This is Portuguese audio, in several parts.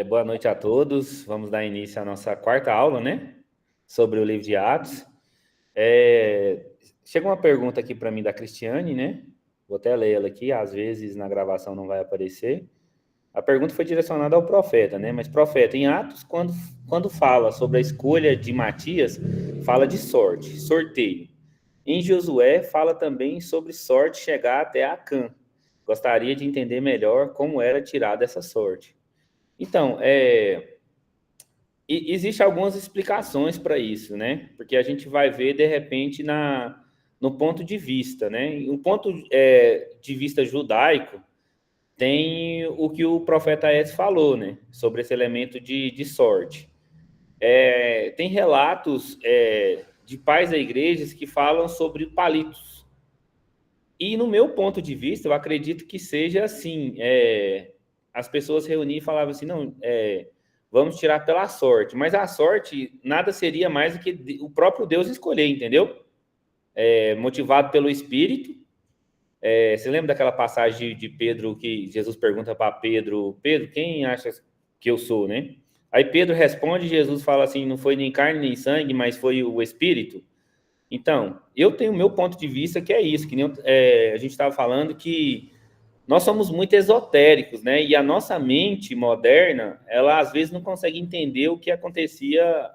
Boa noite a todos. Vamos dar início à nossa quarta aula, né? Sobre o livro de Atos. É, Chega uma pergunta aqui para mim da Cristiane, né? Vou até ler ela aqui, às vezes na gravação não vai aparecer. A pergunta foi direcionada ao profeta, né? Mas profeta, em Atos, quando fala sobre a escolha de Matias, fala de sorte, sorteio. Em Josué, fala também sobre sorte chegar até Acã. Gostaria de entender melhor como era tirada essa sorte. Então, existe algumas explicações para isso, né? Porque a gente vai ver de repente no ponto de vista, né? O ponto de vista judaico tem o que o profeta Esdras falou, né? Sobre esse elemento de sorte. Tem relatos de pais da igreja que falam sobre palitos. E no meu ponto de vista, eu acredito que seja assim. As pessoas reuniam e falavam assim, não, vamos tirar pela sorte. Mas a sorte nada seria mais do que o próprio Deus escolher, entendeu? Motivado pelo Espírito. Você lembra daquela passagem de Pedro que Jesus pergunta para Pedro, Pedro, quem acha que eu sou, né? Aí Pedro responde, Jesus fala assim, não foi nem carne nem sangue, mas foi o Espírito. Então, eu tenho o meu ponto de vista que é isso, que nem a gente estava falando que nós somos muito esotéricos, né? E a nossa mente moderna, ela às vezes não consegue entender o que acontecia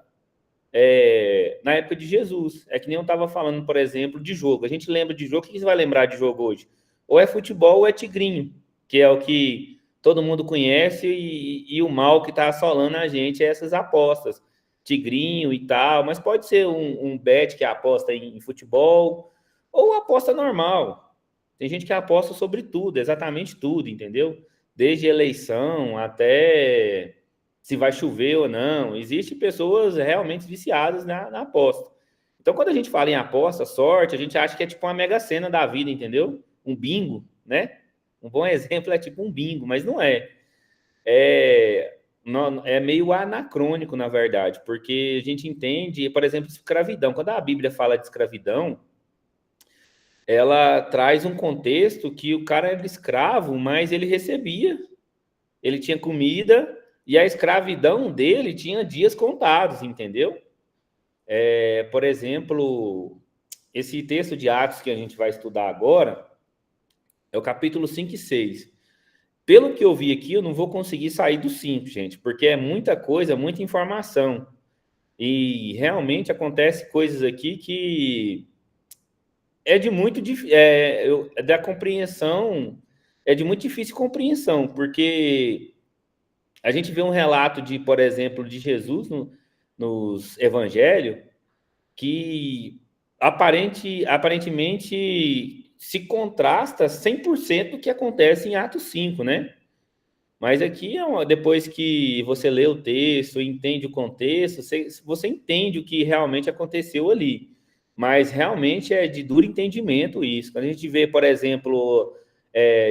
na época de Jesus. É que nem eu estava falando, por exemplo, de jogo. A gente lembra de jogo, o que você vai lembrar de jogo hoje? Ou é futebol ou é tigrinho, que é o que todo mundo conhece e o mal que está assolando a gente é essas apostas. Tigrinho e tal, mas pode ser um bet que aposta em futebol ou aposta normal. Tem gente que aposta sobre tudo, exatamente tudo, entendeu? Desde eleição até se vai chover ou não. Existem pessoas realmente viciadas na aposta. Então, quando a gente fala em aposta, sorte, a gente acha que é tipo uma mega sena da vida, entendeu? Um bingo, né? Um bom exemplo é tipo um bingo, mas não é. É meio anacrônico, na verdade, porque a gente entende, por exemplo, escravidão. Quando a Bíblia fala de escravidão, ela traz um contexto que o cara era escravo, mas ele recebia, ele tinha comida e a escravidão dele tinha dias contados, entendeu? Por exemplo, esse texto de Atos que a gente vai estudar agora é o capítulo 5 e 6. Pelo que eu vi aqui, eu não vou conseguir sair do 5, gente, porque é muita coisa, muita informação. E realmente acontece coisas aqui que é de muito da compreensão, é de muito difícil compreensão, porque a gente vê um relato de, por exemplo, de Jesus nos evangelhos que aparentemente se contrasta 100% do que acontece em Atos 5, né? Mas aqui, depois que você lê o texto, entende o contexto, você entende o que realmente aconteceu ali. Mas realmente é de duro entendimento isso. Quando a gente vê, por exemplo,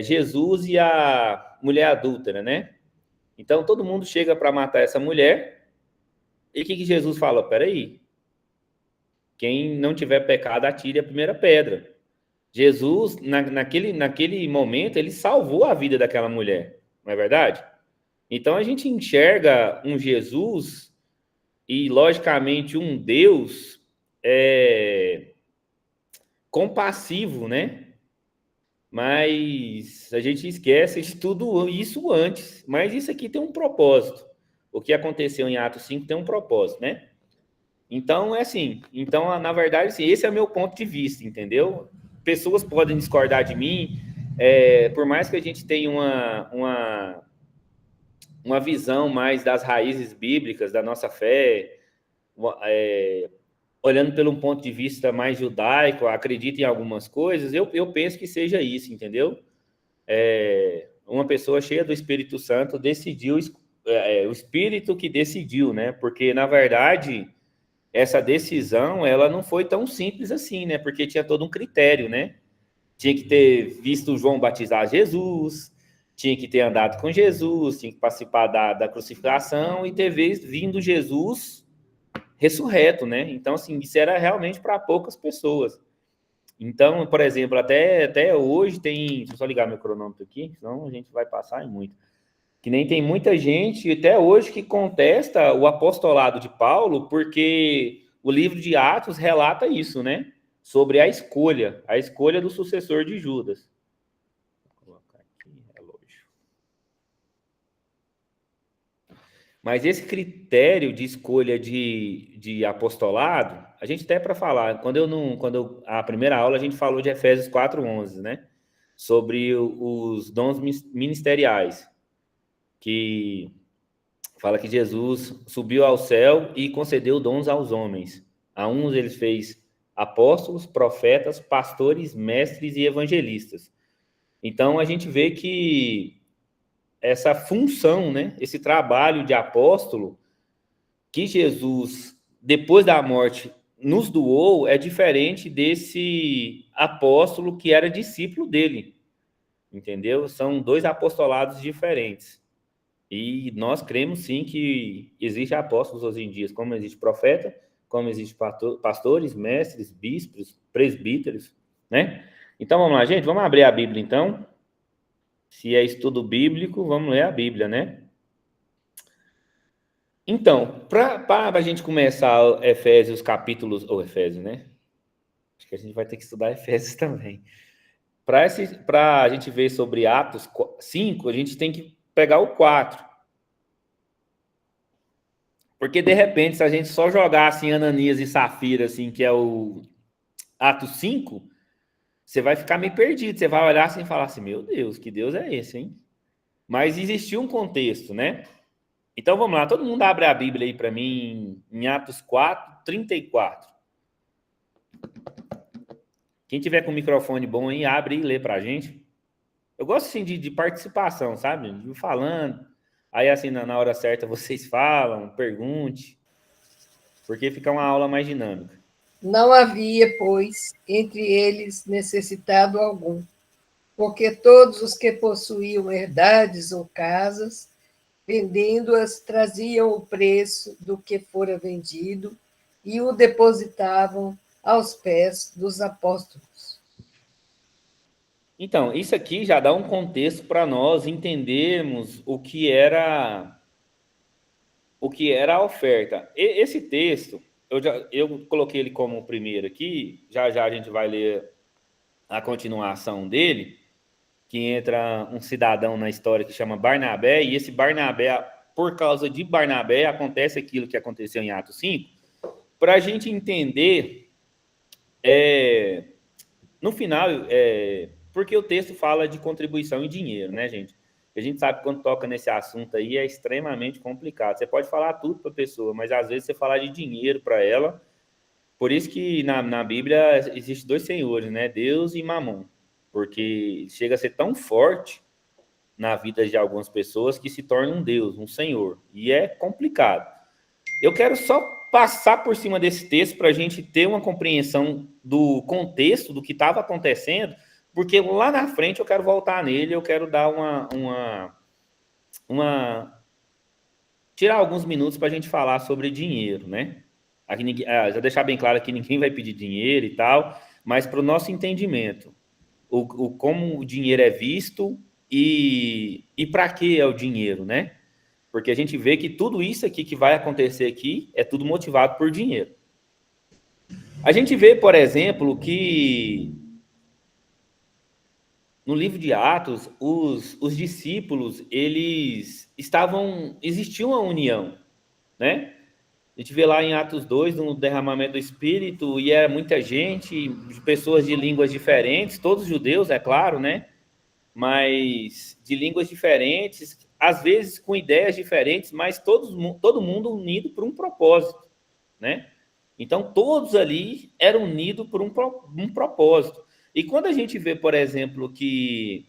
Jesus e a mulher adúltera, né? Então todo mundo chega para matar essa mulher, e o que Jesus fala? Peraí, quem não tiver pecado, atire a primeira pedra. Jesus, naquele momento, ele salvou a vida daquela mulher, não é verdade? Então a gente enxerga um Jesus e, logicamente, um Deus compassivo, né? Mas a gente esquece de tudo isso antes. Mas isso aqui tem um propósito. O que aconteceu em Atos 5 tem um propósito, né? Então, é assim. Então, na verdade, assim, esse é o meu ponto de vista, entendeu? Pessoas podem discordar de mim, por mais que a gente tenha uma visão mais das raízes bíblicas da nossa fé, é, olhando pelo um ponto de vista mais judaico, acredita em algumas coisas, eu penso que seja isso, entendeu? Uma pessoa cheia do Espírito Santo decidiu, o Espírito que decidiu, né? Porque, na verdade, essa decisão, ela não foi tão simples assim, né? Porque tinha todo um critério, né? Tinha que ter visto João batizar Jesus, tinha que ter andado com Jesus, tinha que participar da crucificação e ter vindo Jesus ressurreto, né? Então, assim, isso era realmente para poucas pessoas. Então, por exemplo, até hoje tem. Deixa eu só ligar meu cronômetro aqui, senão a gente vai passar em muito. Que nem tem muita gente até hoje que contesta o apostolado de Paulo, porque o livro de Atos relata isso, né? Sobre a escolha do sucessor de Judas. Vou colocar aqui, relógio. Mas esse critério de escolha de apostolado, a gente até para falar, a primeira aula a gente falou de Efésios 4:11, né? Sobre os dons ministeriais, que fala que Jesus subiu ao céu e concedeu dons aos homens. A uns ele fez apóstolos, profetas, pastores, mestres e evangelistas. Então a gente vê que essa função, né, esse trabalho de apóstolo que Jesus, depois da morte, nos doou, é diferente desse apóstolo que era discípulo dele, entendeu? São dois apostolados diferentes. E nós cremos, sim, que existe apóstolos hoje em dia, como existe profeta, como existe pastores, mestres, bispos, presbíteros, né? Então, vamos lá, gente, vamos abrir a Bíblia, então. Se é estudo bíblico, vamos ler a Bíblia, né? Então, para a gente começar Efésios capítulos, ou Efésios, né? Acho que a gente vai ter que estudar Efésios também. Para a gente ver sobre Atos 5, a gente tem que pegar o 4. Porque, de repente, se a gente só jogar assim Ananias e Safira, assim, que é o Atos 5, você vai ficar meio perdido. Você vai olhar assim e falar assim, meu Deus, que Deus é esse, hein? Mas existiu um contexto, né? Então, vamos lá. Todo mundo abre a Bíblia aí para mim em Atos 4:34. Quem tiver com o microfone bom aí, abre e lê para a gente. Eu gosto, assim, de participação, sabe? De falando. Aí, assim, na hora certa, vocês falam, pergunte. Porque fica uma aula mais dinâmica. Não havia, pois, entre eles necessitado algum, porque todos os que possuíam herdades ou casas, vendendo-as, traziam o preço do que fora vendido e o depositavam aos pés dos apóstolos. Então, isso aqui já dá um contexto para nós entendermos o que era a oferta. Esse texto, eu coloquei ele como o primeiro aqui, já já a gente vai ler a continuação dele, que entra um cidadão na história que chama Barnabé, e esse Barnabé, por causa de Barnabé, acontece aquilo que aconteceu em Atos 5, para a gente entender, no final, porque o texto fala de contribuição em dinheiro, né, gente? A gente sabe que quando toca nesse assunto aí é extremamente complicado. Você pode falar tudo para a pessoa, mas às vezes você falar de dinheiro para ela. Por isso que na Bíblia existe dois senhores, né? Deus e Mamon. Porque chega a ser tão forte na vida de algumas pessoas que se torna um Deus, um senhor. E é complicado. Eu quero só passar por cima desse texto para a gente ter uma compreensão do contexto, do que estava acontecendo, porque lá na frente eu quero voltar nele, eu quero dar tirar alguns minutos para a gente falar sobre dinheiro, né? Aqui, já deixar bem claro que ninguém vai pedir dinheiro e tal, mas para o nosso entendimento, como o dinheiro é visto e para que é o dinheiro, né? Porque a gente vê que tudo isso aqui que vai acontecer aqui é tudo motivado por dinheiro. A gente vê, por exemplo, que no livro de Atos, os discípulos, existia uma união, né? A gente vê lá em Atos 2, no derramamento do Espírito, e era muita gente, de pessoas de línguas diferentes, todos judeus, é claro, né? Mas de línguas diferentes, às vezes com ideias diferentes, mas todo mundo unido por um propósito, né? Então, todos ali eram unidos por um propósito. E quando a gente vê, por exemplo, que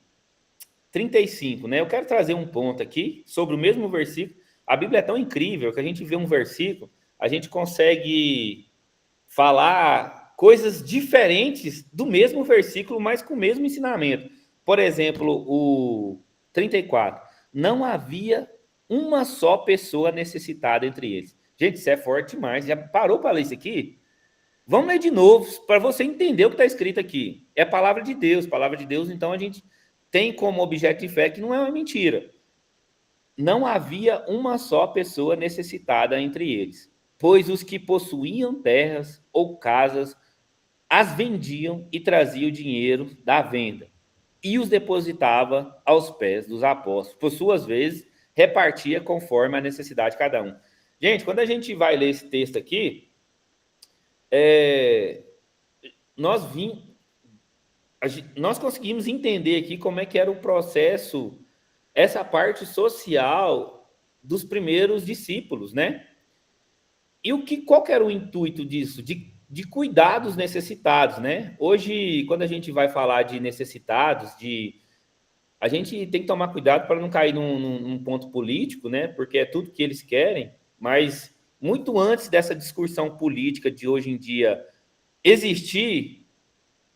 35, né? Eu quero trazer um ponto aqui sobre o mesmo versículo. A Bíblia é tão incrível que a gente vê um versículo, a gente consegue falar coisas diferentes do mesmo versículo, mas com o mesmo ensinamento. Por exemplo, o 34. Não havia uma só pessoa necessitada entre eles. Gente, isso é forte demais. Já parou para ler isso aqui? Vamos ler de novo, para você entender o que está escrito aqui. É palavra de Deus, então a gente tem como objeto de fé que não é uma mentira. não havia uma só pessoa necessitada entre eles, pois os que possuíam terras ou casas as vendiam e traziam o dinheiro da venda e os depositava aos pés dos apóstolos. Por suas vezes, repartia conforme a necessidade de cada um. Gente, quando a gente vai ler esse texto aqui, nós conseguimos entender aqui como é que era o processo, essa parte social dos primeiros discípulos, né? E qual que era o intuito disso? De cuidar dos necessitados, né? Hoje, quando a gente vai falar de necessitados, a gente tem que tomar cuidado para não cair num ponto político, né? Porque é tudo que eles querem, mas muito antes dessa discussão política de hoje em dia existir,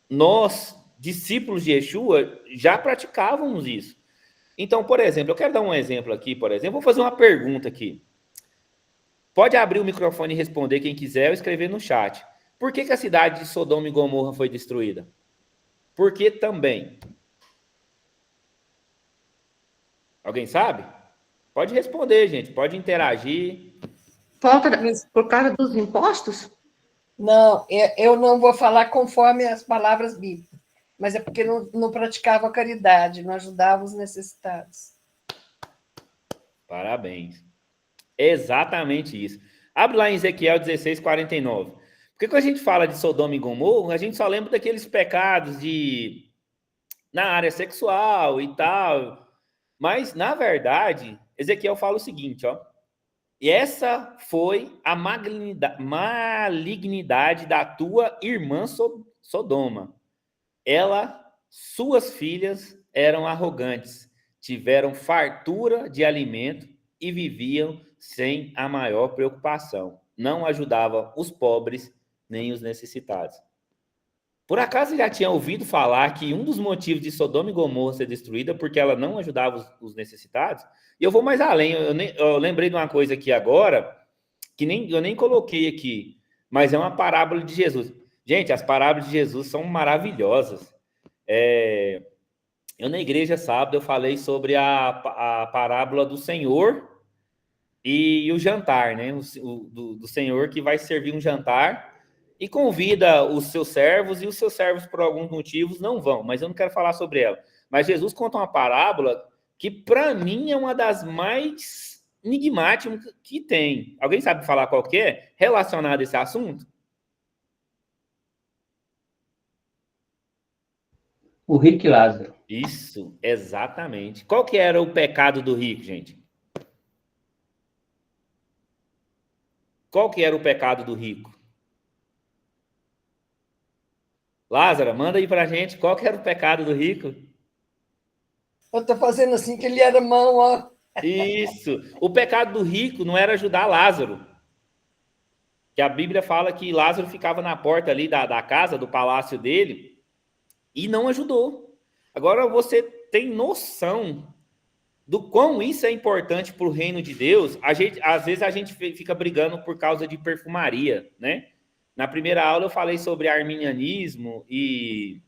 nós, discípulos de Yeshua, já praticávamos isso. Então, por exemplo, eu quero dar um exemplo aqui, por exemplo, vou fazer uma pergunta aqui. Pode abrir o microfone e responder quem quiser ou escrever no chat. Por que a cidade de Sodoma e Gomorra foi destruída? Por que também? Alguém sabe? Pode responder, gente. Pode interagir. Por causa dos impostos? Não, eu não vou falar conforme as palavras bíblicas, mas é porque não praticava a caridade, não ajudava os necessitados. Parabéns. Exatamente isso. Abre lá em Ezequiel 16:49. Porque quando a gente fala de Sodoma e Gomorra, a gente só lembra daqueles pecados na área sexual e tal. Mas, na verdade, Ezequiel fala o seguinte, ó. E essa foi a malignidade da tua irmã Sodoma. Suas filhas eram arrogantes, tiveram fartura de alimento e viviam sem a maior preocupação. Não ajudava os pobres nem os necessitados. Por acaso já tinha ouvido falar que um dos motivos de Sodoma e Gomorra ser destruída é porque ela não ajudava os necessitados? E eu vou mais além, eu lembrei de uma coisa aqui agora, que eu nem coloquei aqui, mas é uma parábola de Jesus. Gente, as parábolas de Jesus são maravilhosas. Eu na igreja sábado eu falei sobre a parábola do Senhor e o jantar, né? Do Senhor que vai servir um jantar e convida os seus servos, e os seus servos, por alguns motivos, não vão, mas eu não quero falar sobre ela. Mas Jesus conta uma parábola que, para mim, é uma das mais enigmáticas que tem. Alguém sabe falar qual que é relacionado a esse assunto? O rico e Lázaro. Isso, exatamente. Qual que era o pecado do rico, gente? Qual que era o pecado do rico? Lázaro, manda aí pra gente, qual que era o pecado do rico? Eu estou fazendo assim que ele era mão, ó. Isso. O pecado do rico não era ajudar Lázaro. Que a Bíblia fala que Lázaro ficava na porta ali da casa, do palácio dele, e não ajudou. Agora você tem noção do quão isso é importante para o reino de Deus. Às vezes a gente fica brigando por causa de perfumaria, né? Na primeira aula eu falei sobre arminianismo e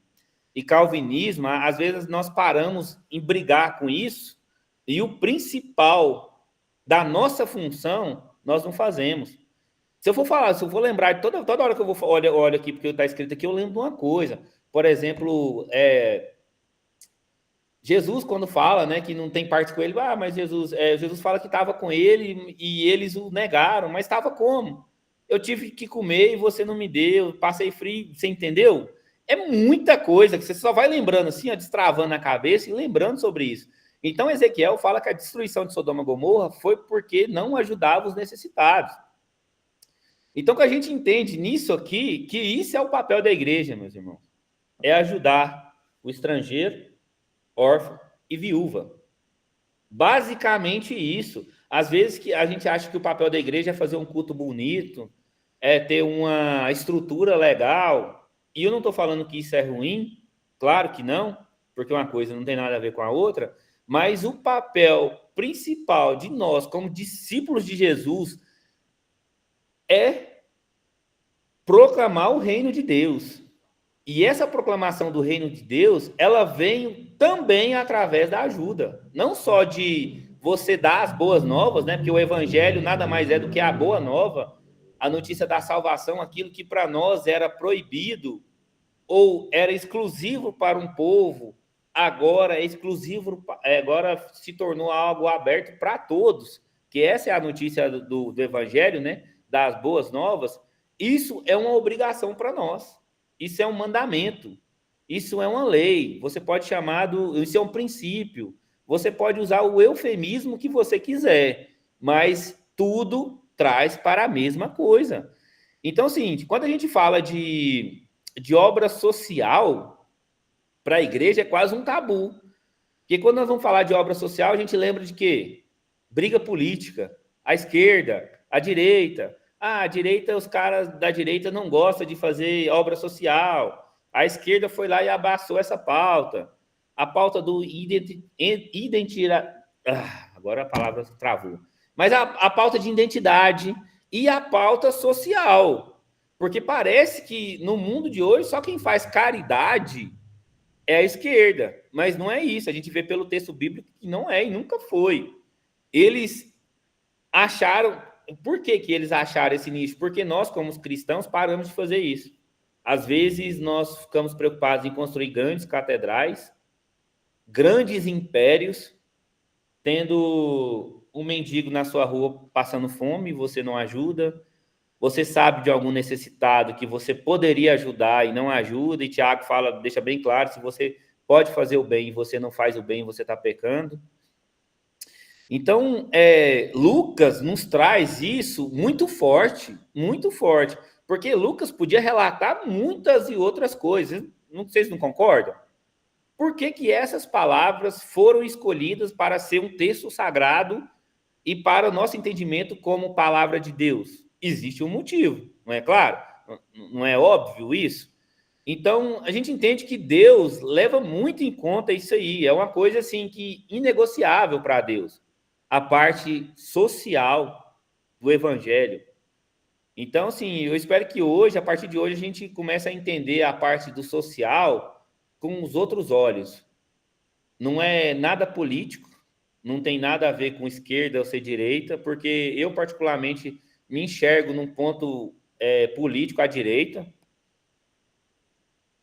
calvinismo. Às vezes nós paramos em brigar com isso e o principal da nossa função nós não fazemos. Se eu for lembrar de toda hora que eu olho aqui, porque está escrito aqui, eu lembro de uma coisa. Por exemplo, Jesus, quando fala, né, que não tem parte com ele, mas Jesus fala que estava com ele e eles o negaram, mas estava como? Eu tive que comer e você não me deu, passei frio, você entendeu? É muita coisa que você só vai lembrando assim, ó, destravando a cabeça e lembrando sobre isso. Então, Ezequiel fala que a destruição de Sodoma e Gomorra foi porque não ajudava os necessitados. Então, que a gente entende nisso aqui, que isso é o papel da igreja, meus irmãos. É ajudar o estrangeiro, órfão e viúva. Basicamente isso. Às vezes que a gente acha que o papel da igreja é fazer um culto bonito, é ter uma estrutura legal. E eu não estou falando que isso é ruim, claro que não, porque uma coisa não tem nada a ver com a outra, mas o papel principal de nós, como discípulos de Jesus, é proclamar o reino de Deus. E essa proclamação do reino de Deus, ela vem também através da ajuda. Não só de você dá as boas novas, né? Porque o evangelho nada mais é do que a boa nova, a notícia da salvação, aquilo que para nós era proibido ou era exclusivo para um povo, agora é exclusivo, agora se tornou algo aberto para todos, que essa é a notícia do evangelho, né? Das boas novas. Isso é uma obrigação para nós. Isso é um mandamento. Isso é uma lei. Você pode chamar isso é um princípio. Você pode usar o eufemismo que você quiser, mas tudo traz para a mesma coisa. Então, assim, quando a gente fala de obra social, para a igreja é quase um tabu. Porque quando nós vamos falar de obra social, a gente lembra de quê? Briga política. A esquerda, a direita. A direita, os caras da direita não gostam de fazer obra social. A esquerda foi lá e abraçou essa pauta. A pauta do agora a palavra travou. Mas a pauta de identidade e a pauta social. Porque parece que no mundo de hoje só quem faz caridade é a esquerda. Mas não é isso. A gente vê pelo texto bíblico que não é e nunca foi. Eles acharam... Por que eles acharam esse nicho? Porque nós, como cristãos, paramos de fazer isso. Às vezes, nós ficamos preocupados em construir grandes catedrais, grandes impérios, tendo um mendigo na sua rua passando fome, você não ajuda. Você sabe de algum necessitado que você poderia ajudar e não ajuda. E Tiago fala, deixa bem claro, se você pode fazer o bem e você não faz o bem, você está pecando. Então, Lucas nos traz isso muito forte, porque Lucas podia relatar muitas e outras coisas. Vocês não concordam? Por que essas palavras foram escolhidas para ser um texto sagrado e para o nosso entendimento como palavra de Deus? Existe um motivo, não é claro? Não é óbvio isso? Então, a gente entende que Deus leva muito em conta isso aí. É uma coisa assim que inegociável para Deus. A parte social do evangelho. Então, assim, eu espero que hoje, a partir de hoje, a gente comece a entender a parte do social com os outros olhos. Não é nada político, não tem nada a ver com esquerda ou ser direita, porque eu, particularmente, me enxergo num ponto político à direita.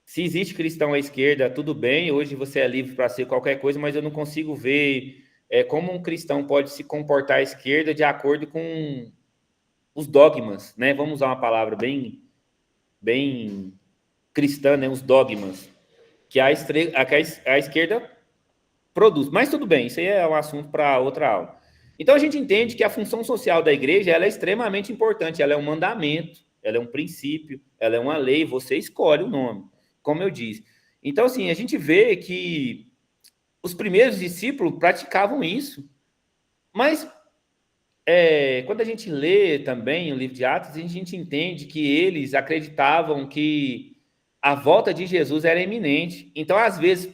Se existe cristão à esquerda, tudo bem, hoje você é livre para ser qualquer coisa, mas eu não consigo ver como um cristão pode se comportar à esquerda de acordo com os dogmas, né? Vamos usar uma palavra bem cristã, né? Os dogmas que a esquerda produz. Mas tudo bem, isso aí é um assunto para outra aula. Então a gente entende que a função social da igreja ela é extremamente importante, ela é um mandamento, ela é um princípio, ela é uma lei, você escolhe o nome, como eu disse. Então, assim, a gente vê que os primeiros discípulos praticavam isso. Mas, quando a gente lê também o livro de Atos, a gente entende que eles acreditavam que a volta de Jesus era iminente. Então, às vezes,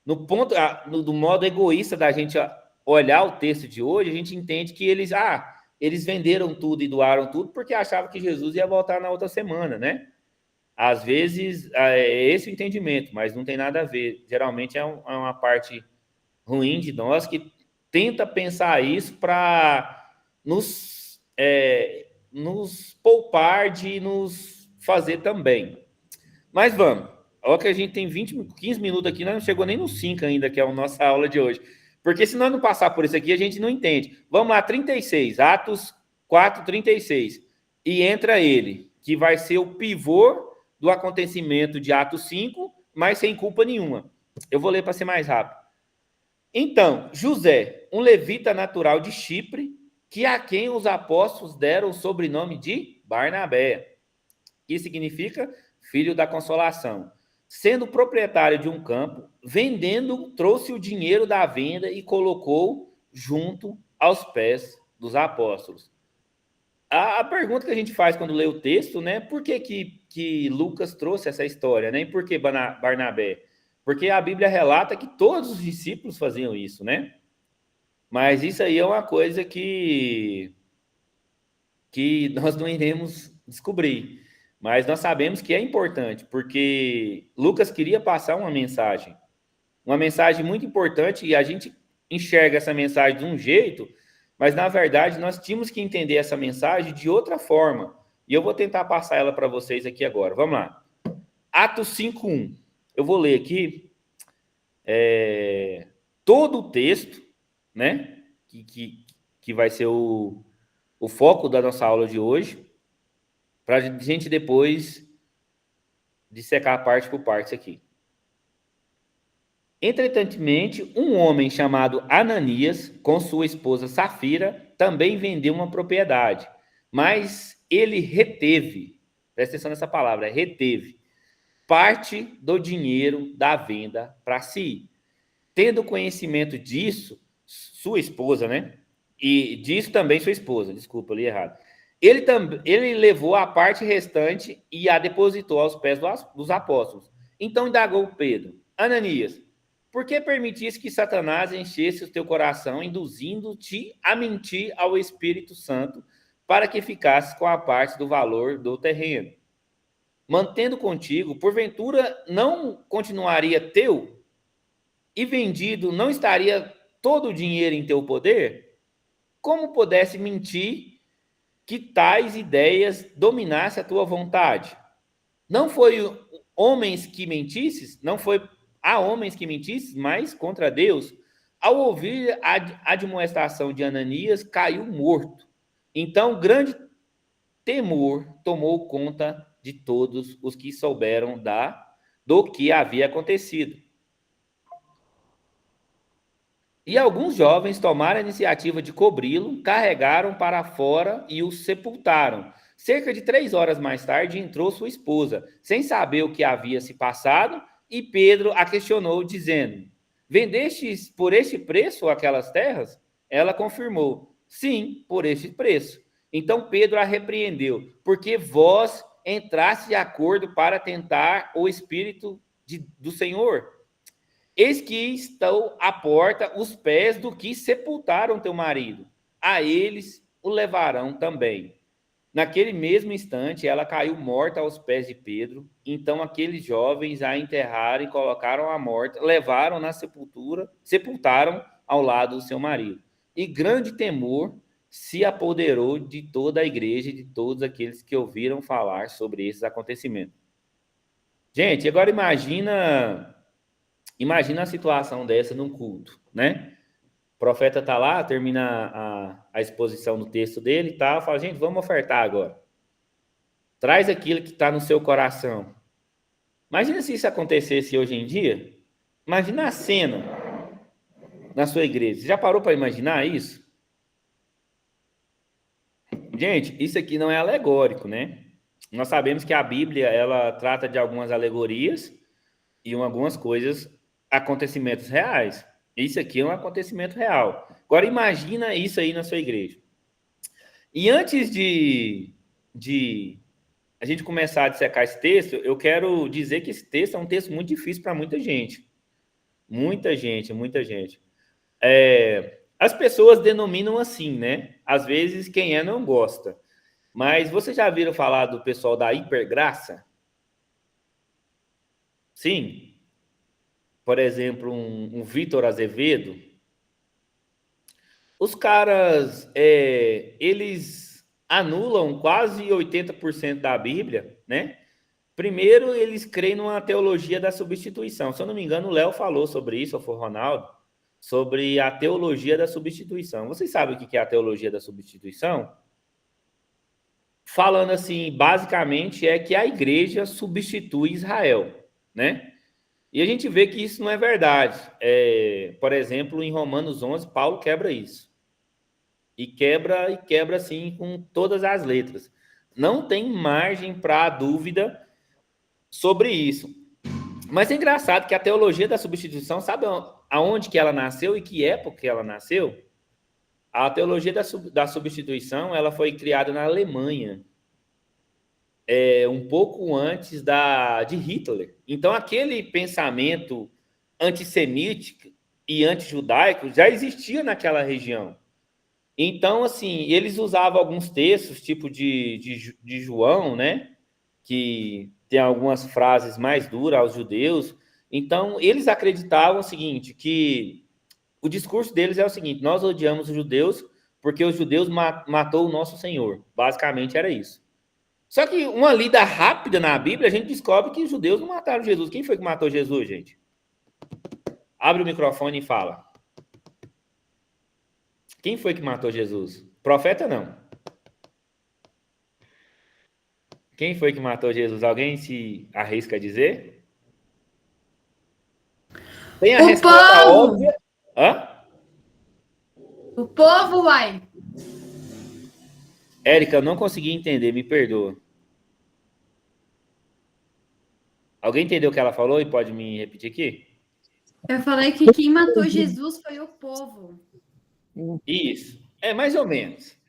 do modo egoísta da gente olhar o texto de hoje, a gente entende que eles venderam tudo e doaram tudo porque achavam que Jesus ia voltar na outra semana, né? Às vezes, é esse o entendimento, mas não tem nada a ver. Geralmente é uma parte ruim de nós que tenta pensar isso para nos poupar de nos fazer também. Mas vamos. Olha que a gente tem 15 minutos aqui, nós não chegou nem nos 5 ainda, que é a nossa aula de hoje. Porque se nós não passar por isso aqui, a gente não entende. Vamos lá, 36, Atos 4, 36. E entra ele, que vai ser o pivô do acontecimento de Atos 5, mas sem culpa nenhuma. Eu vou ler para ser mais rápido. Então, José, um levita natural de Chipre, que a quem os apóstolos deram o sobrenome de Barnabé, que significa filho da consolação. Sendo proprietário de um campo, vendendo, trouxe o dinheiro da venda e colocou junto aos pés dos apóstolos. A pergunta que a gente faz quando lê o texto, né? Por que Lucas trouxe essa história, né? E por que Barnabé? Porque a Bíblia relata que todos os discípulos faziam isso, né? Mas isso aí é uma coisa que nós não iremos descobrir. Mas nós sabemos que é importante, porque Lucas queria passar uma mensagem muito importante, e a gente enxerga essa mensagem de um jeito, mas, na verdade, nós tínhamos que entender essa mensagem de outra forma. E eu vou tentar passar ela para vocês aqui agora. Vamos lá. Atos 5:1. Eu vou ler aqui todo o texto, né? Que vai ser o foco da nossa aula de hoje, para a gente depois dissecar parte por parte aqui. Entretantomente, um homem chamado Ananias, com sua esposa Safira, também vendeu uma propriedade, mas ele reteve, presta atenção nessa palavra, reteve, parte do dinheiro da venda para si. Tendo conhecimento disso, sua esposa, né? E disso também sua esposa, desculpa, eu li errado. Ele levou a parte restante e a depositou aos pés dos apóstolos. Então indagou Pedro: Ananias, por que permitiste que Satanás enchesse o teu coração, induzindo-te a mentir ao Espírito Santo, para que ficasses com a parte do valor do terreno? Mantendo contigo, porventura não continuaria teu? E vendido, não estaria todo o dinheiro em teu poder? Como pudesse mentir que tais ideias dominassem a tua vontade? Não foi homens que mentisses, não foi a homens que mentisses, mas contra Deus. Ao ouvir a admoestação de Ananias, caiu morto. Então, grande temor tomou conta de todos os que souberam do que havia acontecido. E alguns jovens tomaram a iniciativa de cobri-lo, carregaram para fora e o sepultaram. Cerca de 3 horas mais tarde entrou sua esposa, sem saber o que havia se passado, e Pedro a questionou, dizendo: vendestes por este preço aquelas terras? Ela confirmou: sim, por este preço. Então Pedro a repreendeu: porque vós entraste de acordo para tentar o Espírito do Senhor? Eis que estão à porta os pés do que sepultaram teu marido. A eles o levarão também. Naquele mesmo instante, ela caiu morta aos pés de Pedro. Então aqueles jovens a enterraram e colocaram a morta, levaram na sepultura, sepultaram ao lado do seu marido. E grande temor se apoderou de toda a igreja e de todos aqueles que ouviram falar sobre esses acontecimentos. Gente, agora imagina a situação dessa num culto, né? O profeta está lá, termina a exposição do texto dele e tal, fala: gente, vamos ofertar agora. Traz aquilo que está no seu coração. Imagina se isso acontecesse hoje em dia. Imagina a cena na sua igreja. Você já parou para imaginar isso? Gente, isso aqui não é alegórico, né? Nós sabemos que a Bíblia, ela trata de algumas alegorias e algumas coisas, acontecimentos reais. Isso aqui é um acontecimento real. Agora imagina isso aí na sua igreja. E antes de a gente começar a dissecar esse texto, eu quero dizer que esse texto é um texto muito difícil para muita gente. Muita gente. As pessoas denominam assim, né? Às vezes quem não gosta. Mas vocês já viram falar do pessoal da hipergraça? Sim. Por exemplo, um Vitor Azevedo. Os caras, eles anulam quase 80% da Bíblia, né? Primeiro, eles creem numa teologia da substituição. Se eu não me engano, o Léo falou sobre isso, ou foi o Ronaldo, sobre a teologia da substituição. Vocês sabem o que é a teologia da substituição? Falando assim, basicamente, é que a igreja substitui Israel, né? E a gente vê que isso não é verdade. Por exemplo, em Romanos 11, Paulo quebra isso. E quebra, assim, com todas as letras. Não tem margem para dúvida sobre isso. Mas é engraçado que a teologia da substituição, sabe aonde que ela nasceu e que época que ela nasceu? A teologia da substituição, ela foi criada na Alemanha, um pouco antes de Hitler. Então, aquele pensamento antissemítico e antijudaico já existia naquela região. Então, assim, eles usavam alguns textos, tipo de João, né? Que tem algumas frases mais duras aos judeus. Então, eles acreditavam o seguinte, que o discurso deles é o seguinte: nós odiamos os judeus porque os judeus matou o nosso Senhor. Basicamente era isso. Só que uma lida rápida na Bíblia, a gente descobre que os judeus não mataram Jesus. Quem foi que matou Jesus, gente? Abre o microfone e fala. Quem foi que matou Jesus? Profeta, não. Quem foi que matou Jesus? Alguém se arrisca a dizer? Tem a O resposta povo! óbvia. Hã? O povo, uai! Érica, eu não consegui entender, me perdoa. Alguém entendeu o que ela falou e pode me repetir aqui? Eu falei que quem matou Jesus foi o povo. Isso. É mais ou menos.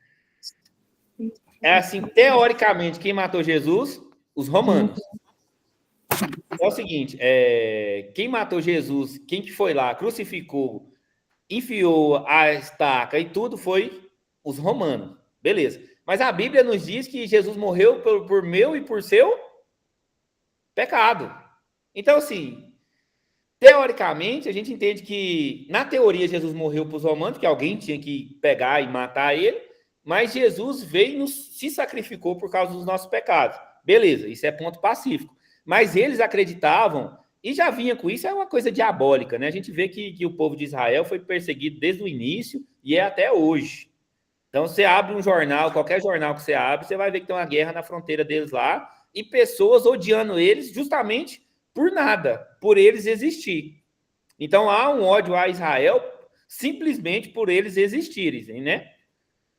É assim, teoricamente, quem matou Jesus? Os romanos. É o seguinte, quem matou Jesus, quem que foi lá, crucificou, enfiou a estaca e tudo foi os romanos. Beleza. Mas a Bíblia nos diz que Jesus morreu por meu e por seu pecado. Então, assim, teoricamente, a gente entende que, na teoria, Jesus morreu para os romanos, que alguém tinha que pegar e matar ele, mas Jesus veio e se sacrificou por causa dos nossos pecados. Beleza, isso é ponto pacífico. Mas eles acreditavam, e já vinha com isso, é uma coisa diabólica, né? A gente vê que o povo de Israel foi perseguido desde o início e é até hoje. Então, você abre um jornal, qualquer jornal que você abre, você vai ver que tem uma guerra na fronteira deles lá, e pessoas odiando eles justamente por nada, por eles existir. Então, há um ódio a Israel simplesmente por eles existirem, né?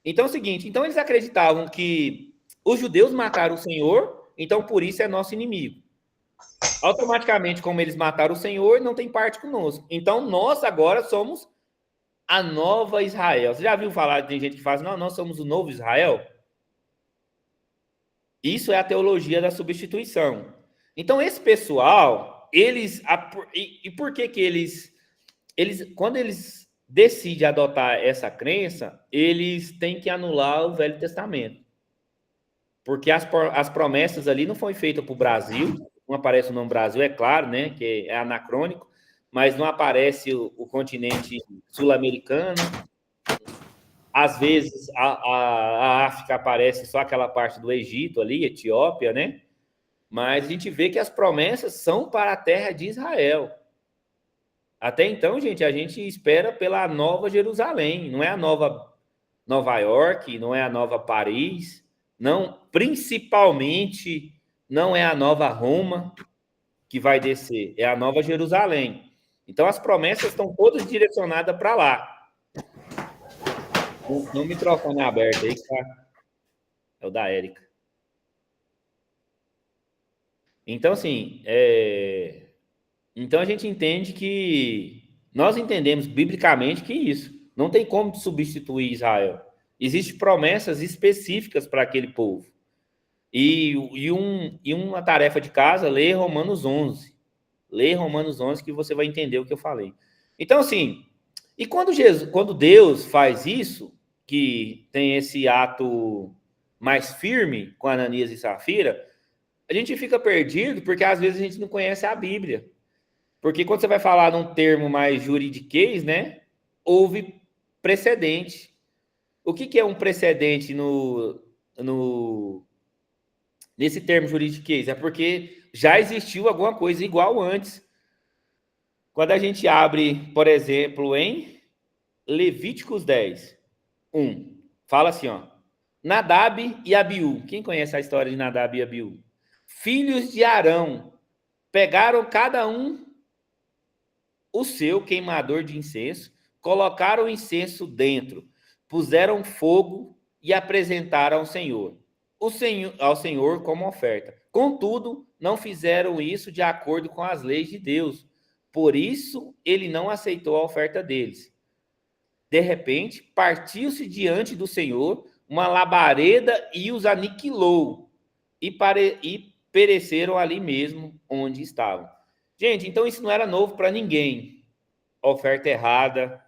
Então é o seguinte, então eles acreditavam que os judeus mataram o Senhor, então por isso é nosso inimigo. Automaticamente, como eles mataram o Senhor, não tem parte conosco. Então nós agora somos a nova Israel. Você já viu falar, tem gente que fala, não, nós somos o novo Israel? Isso é a teologia da substituição. Então esse pessoal, e por que eles quando eles decidem adotar essa crença, eles têm que anular o Velho Testamento. Porque as promessas ali não foram feitas para o Brasil, não aparece o nome Brasil, é claro, né, que é anacrônico, mas não aparece o continente sul-americano. Às vezes a África aparece só aquela parte do Egito ali, Etiópia, né? Mas a gente vê que as promessas são para a terra de Israel. Até então, gente, a gente espera pela nova Jerusalém, não é a nova Nova York, não é a nova Paris, não, principalmente não é a nova Roma que vai descer, é a nova Jerusalém. Então as promessas estão todas direcionadas para lá. O microfone é aberto aí, tá? É o da Érica. Então, assim, então a gente entende que nós entendemos biblicamente que isso não tem como substituir Israel. Existem promessas específicas para aquele povo. E uma tarefa de casa, lê Romanos 11. Lê Romanos 11 que você vai entender o que eu falei. Então, assim, e quando Deus faz isso, que tem esse ato mais firme com Ananias e Safira, a gente fica perdido porque às vezes a gente não conhece a Bíblia. Porque quando você vai falar num termo mais juridiquês, né, houve precedente. O que é um precedente nesse termo juridiquês? É porque já existiu alguma coisa igual antes. Quando a gente abre, por exemplo, em Levíticos 10, 1, fala assim, ó, Nadab e Abiú. Quem conhece a história de Nadab e Abiú? Filhos de Arão, pegaram cada um o seu queimador de incenso, colocaram o incenso dentro, puseram fogo e apresentaram ao Senhor como oferta. Contudo, não fizeram isso de acordo com as leis de Deus. Por isso, ele não aceitou a oferta deles. De repente, partiu-se diante do Senhor uma labareda e os aniquilou, e pereceram ali mesmo onde estavam. Gente, então isso não era novo para ninguém. Oferta errada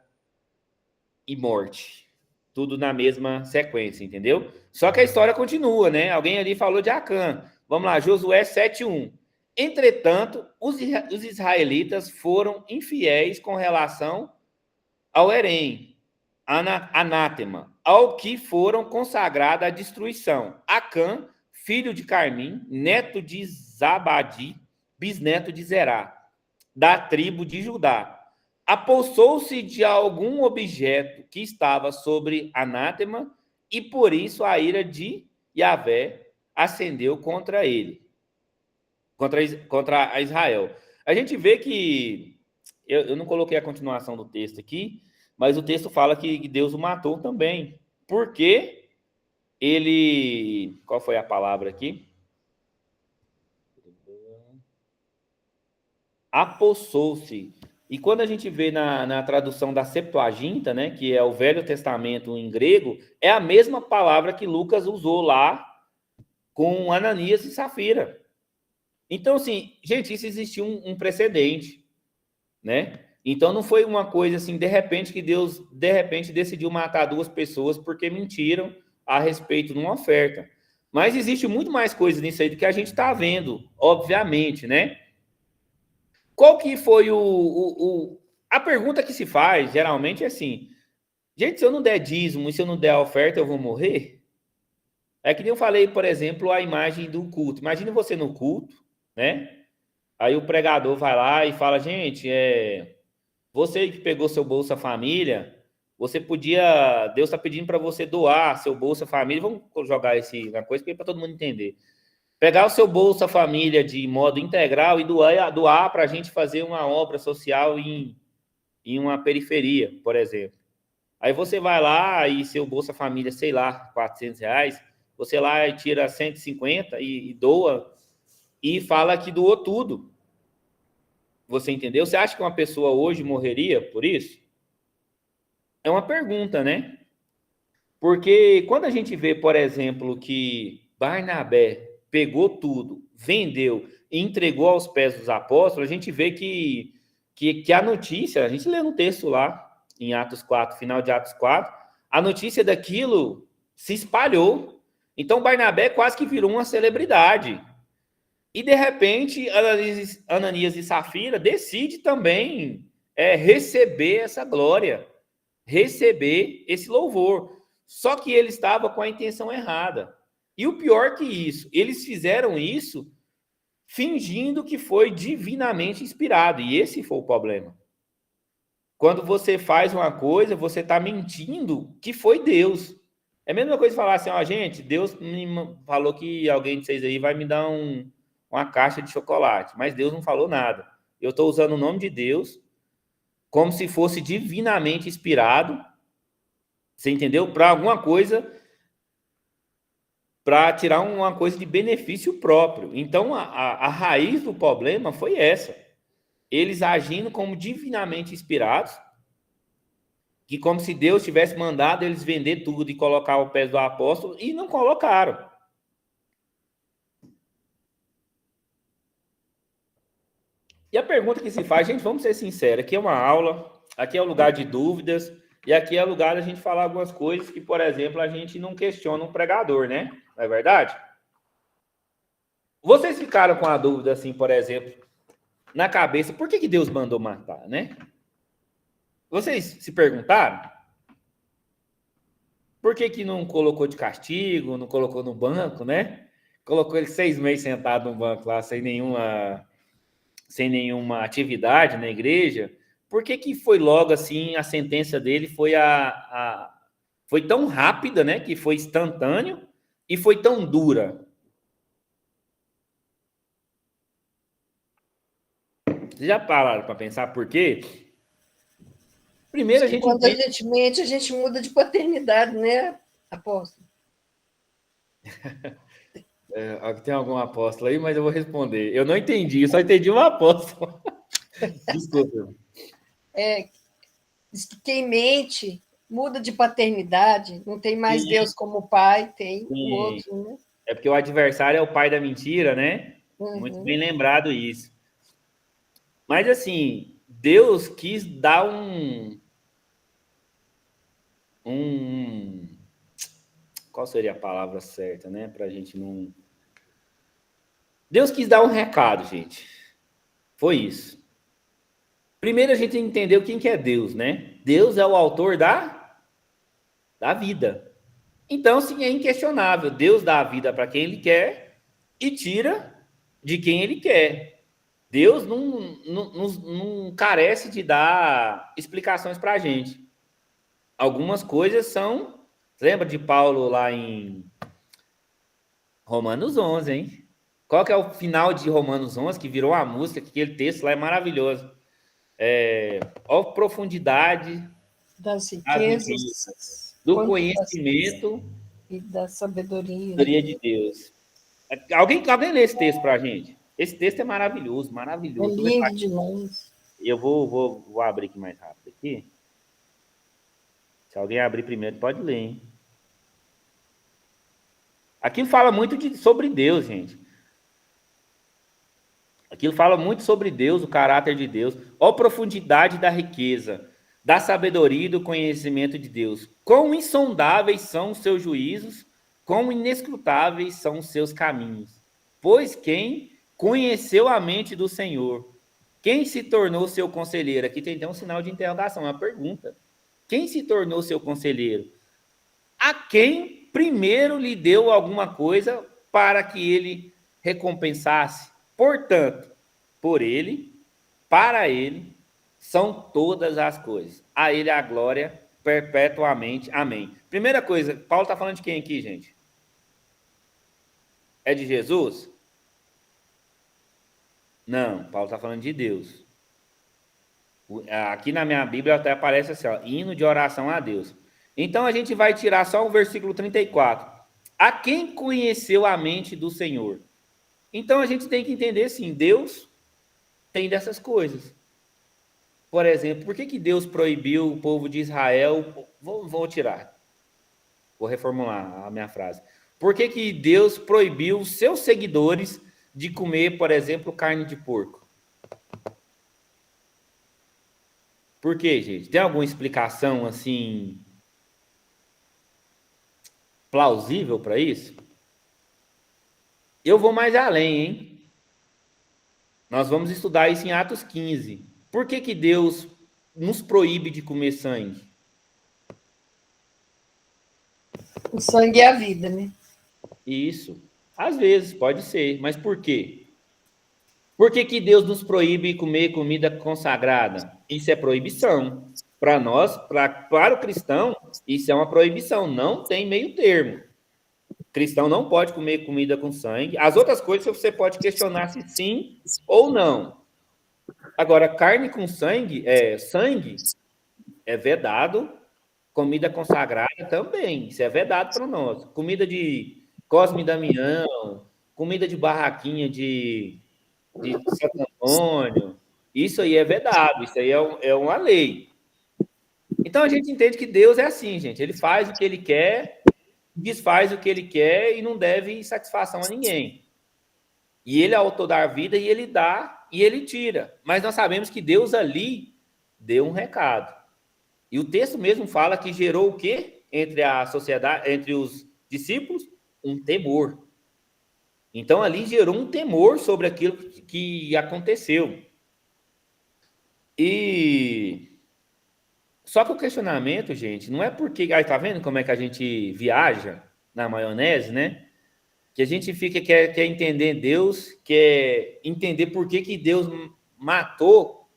e morte. Tudo na mesma sequência, entendeu? Só que a história continua, né? Alguém ali falou de Acã. Vamos lá, Josué 7:1. Entretanto, os israelitas foram infiéis com relação ao Herém, anátema, ao que foram consagrados à destruição. Acã, filho de Carmim, neto de Zabadi, bisneto de Zerá, da tribo de Judá. Apossou-se de algum objeto que estava sobre anátema, e por isso a ira de Yahvé acendeu contra ele, contra Israel. A gente vê que, eu não coloquei a continuação do texto aqui, mas o texto fala que Deus o matou também, porque ele, qual foi a palavra aqui? Apossou-se. E quando a gente vê na tradução da Septuaginta, né, que é o Velho Testamento em grego, é a mesma palavra que Lucas usou lá com Ananias e Safira. Então, assim, gente, isso existiu um precedente, né? Então, não foi uma coisa assim, de repente, que Deus, de repente, decidiu matar duas pessoas porque mentiram a respeito de uma oferta. Mas existe muito mais coisa nisso aí do que a gente está vendo, obviamente, né? Qual que foi a pergunta que se faz, geralmente, é assim, gente, se eu não der dízimo e se eu não der a oferta, eu vou morrer? É que nem eu falei, por exemplo, a imagem do culto. Imagina você no culto, né? Aí o pregador vai lá e fala, gente, você que pegou seu Bolsa Família, você podia, Deus está pedindo para você doar seu Bolsa Família, vamos jogar uma coisa para todo mundo entender. Pegar o seu Bolsa Família de modo integral e doar para a gente fazer uma obra social em uma periferia, por exemplo. Aí você vai lá e seu Bolsa Família, sei lá, R$400, você lá tira 150 e doa e fala que doou tudo. Você entendeu? Você acha que uma pessoa hoje morreria por isso? É uma pergunta, né? Porque quando a gente vê, por exemplo, que Barnabé pegou tudo, vendeu e entregou aos pés dos apóstolos, a gente vê que a notícia, a gente lê no texto lá, em Atos 4, final de Atos 4, a notícia daquilo se espalhou. Então, Barnabé quase que virou uma celebridade. E, de repente, Ananias e Safira decidem também receber essa glória, receber esse louvor. Só que ele estava com a intenção errada. E o pior que isso, eles fizeram isso fingindo que foi divinamente inspirado. E esse foi o problema. Quando você faz uma coisa, você está mentindo que foi Deus. É a mesma coisa falar assim, ó, gente, Deus me falou que alguém de vocês aí vai me dar uma caixa de chocolate, mas Deus não falou nada. Eu estou usando o nome de Deus como se fosse divinamente inspirado, você entendeu? Para alguma coisa, para tirar uma coisa de benefício próprio. Então, a raiz do problema foi essa. Eles agindo como divinamente inspirados, que como se Deus tivesse mandado eles vender tudo e colocar ao pé do apóstolo, e não colocaram. E a pergunta que se faz, gente, vamos ser sinceros, aqui é uma aula, aqui é um lugar de dúvidas, e aqui é o lugar da gente falar algumas coisas que, por exemplo, a gente não questiona um pregador, né? Não é verdade? Vocês ficaram com a dúvida, assim, por exemplo, na cabeça, por que Deus mandou matar, né? Vocês se perguntaram? Por que não colocou de castigo, não colocou no banco, né? Colocou ele 6 meses sentado no banco lá, sem nenhuma atividade na igreja. Por que foi logo assim, a sentença dele foi foi tão rápida, né? Que foi instantâneo e foi tão dura. Vocês já pararam para pensar por quê? Primeiro a gente... Quando a gente mente, a gente muda de paternidade, né, apóstolo? Tem algum apóstolo aí, mas eu vou responder. Eu não entendi, eu só entendi um apóstolo. Desculpa. Diz que quem mente muda de paternidade, não tem mais Sim. Deus como pai, tem Sim. o outro, né? É porque o adversário é o pai da mentira, né? Uhum. Muito bem lembrado isso. Mas, assim, Deus quis dar qual seria a palavra certa, né? Pra gente não... Deus quis dar um recado, gente. Foi isso. Primeiro a gente entendeu quem que é Deus, né? Deus é o autor da vida. Então, sim, é inquestionável. Deus dá a vida para quem ele quer e tira de quem ele quer. Deus não carece de dar explicações para a gente. Algumas coisas são... Lembra de Paulo lá em Romanos 11, hein? Qual que é o final de Romanos 11, que virou a música, que aquele texto lá é maravilhoso. Ó, profundidade das riquezas, do conhecimento e da sabedoria de Deus. Alguém lê esse texto para a gente? Esse texto é maravilhoso, maravilhoso. É lindo demais. Eu vou abrir aqui mais rápido aqui. Se alguém abrir primeiro, pode ler, hein? Aquilo fala muito sobre Deus, gente. Aquilo fala muito sobre Deus, o caráter de Deus. Ó, profundidade da riqueza, da sabedoria e do conhecimento de Deus. Quão insondáveis são os seus juízos, quão inescrutáveis são os seus caminhos. Pois quem conheceu a mente do Senhor? Quem se tornou seu conselheiro? Aqui tem até um sinal de interrogação, uma pergunta. Quem se tornou seu conselheiro? A quem primeiro lhe deu alguma coisa para que ele recompensasse? Portanto, por ele, para ele, são todas as coisas. A ele a glória perpetuamente. Amém. Primeira coisa, Paulo está falando de quem aqui, gente? É de Jesus? Não, Paulo está falando de Deus. Aqui na minha Bíblia até aparece assim, ó, hino de oração a Deus. Então a gente vai tirar só o versículo 34. A quem conheceu a mente do Senhor? Então a gente tem que entender assim, Deus tem dessas coisas. Por exemplo, por que Deus proibiu o povo de Israel? Vou tirar. Vou reformular a minha frase. Por que Deus proibiu os seus seguidores de comer, por exemplo, carne de porco? Por quê, gente? Tem alguma explicação assim plausível para isso? Eu vou mais além, hein? Nós vamos estudar isso em Atos 15. Por que Deus nos proíbe de comer sangue? O sangue é a vida, né? Isso. Às vezes, pode ser. Mas por quê? Por que Deus nos proíbe comer comida consagrada? Isso é proibição. Para nós, para o cristão, isso é uma proibição. Não tem meio termo. Cristão não pode comer comida com sangue. As outras coisas você pode questionar se sim ou não. Agora, carne com sangue é vedado. Comida consagrada também. Isso é vedado para nós. Comida de Cosme e Damião, comida de barraquinha de Santo Antônio. Isso aí é vedado. Isso aí é uma lei. Então, a gente entende que Deus é assim, gente. Ele faz o que ele quer, desfaz o que ele quer e não deve satisfação a ninguém. E ele é autor da vida e ele dá e ele tira. Mas nós sabemos que Deus ali deu um recado. E o texto mesmo fala que gerou o quê? Entre a sociedade, entre os discípulos, um temor. Então ali gerou um temor sobre aquilo que aconteceu. E só que o questionamento, gente, não é porque... Aí, tá vendo como é que a gente viaja na maionese, né? Que a gente quer entender Deus, quer entender por que Deus matou,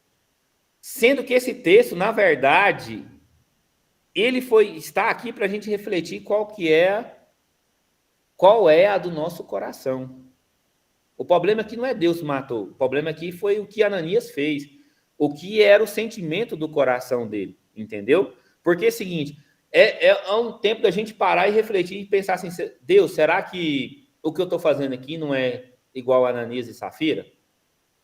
sendo que esse texto, na verdade, ele está aqui para a gente refletir qual é a do nosso coração. O problema aqui não é Deus que matou, o problema aqui foi o que Ananias fez, o que era o sentimento do coração dele. Entendeu? Porque é o seguinte, é um tempo da gente parar e refletir e pensar assim, Deus, será que o que eu estou fazendo aqui não é igual a Ananias e Safira?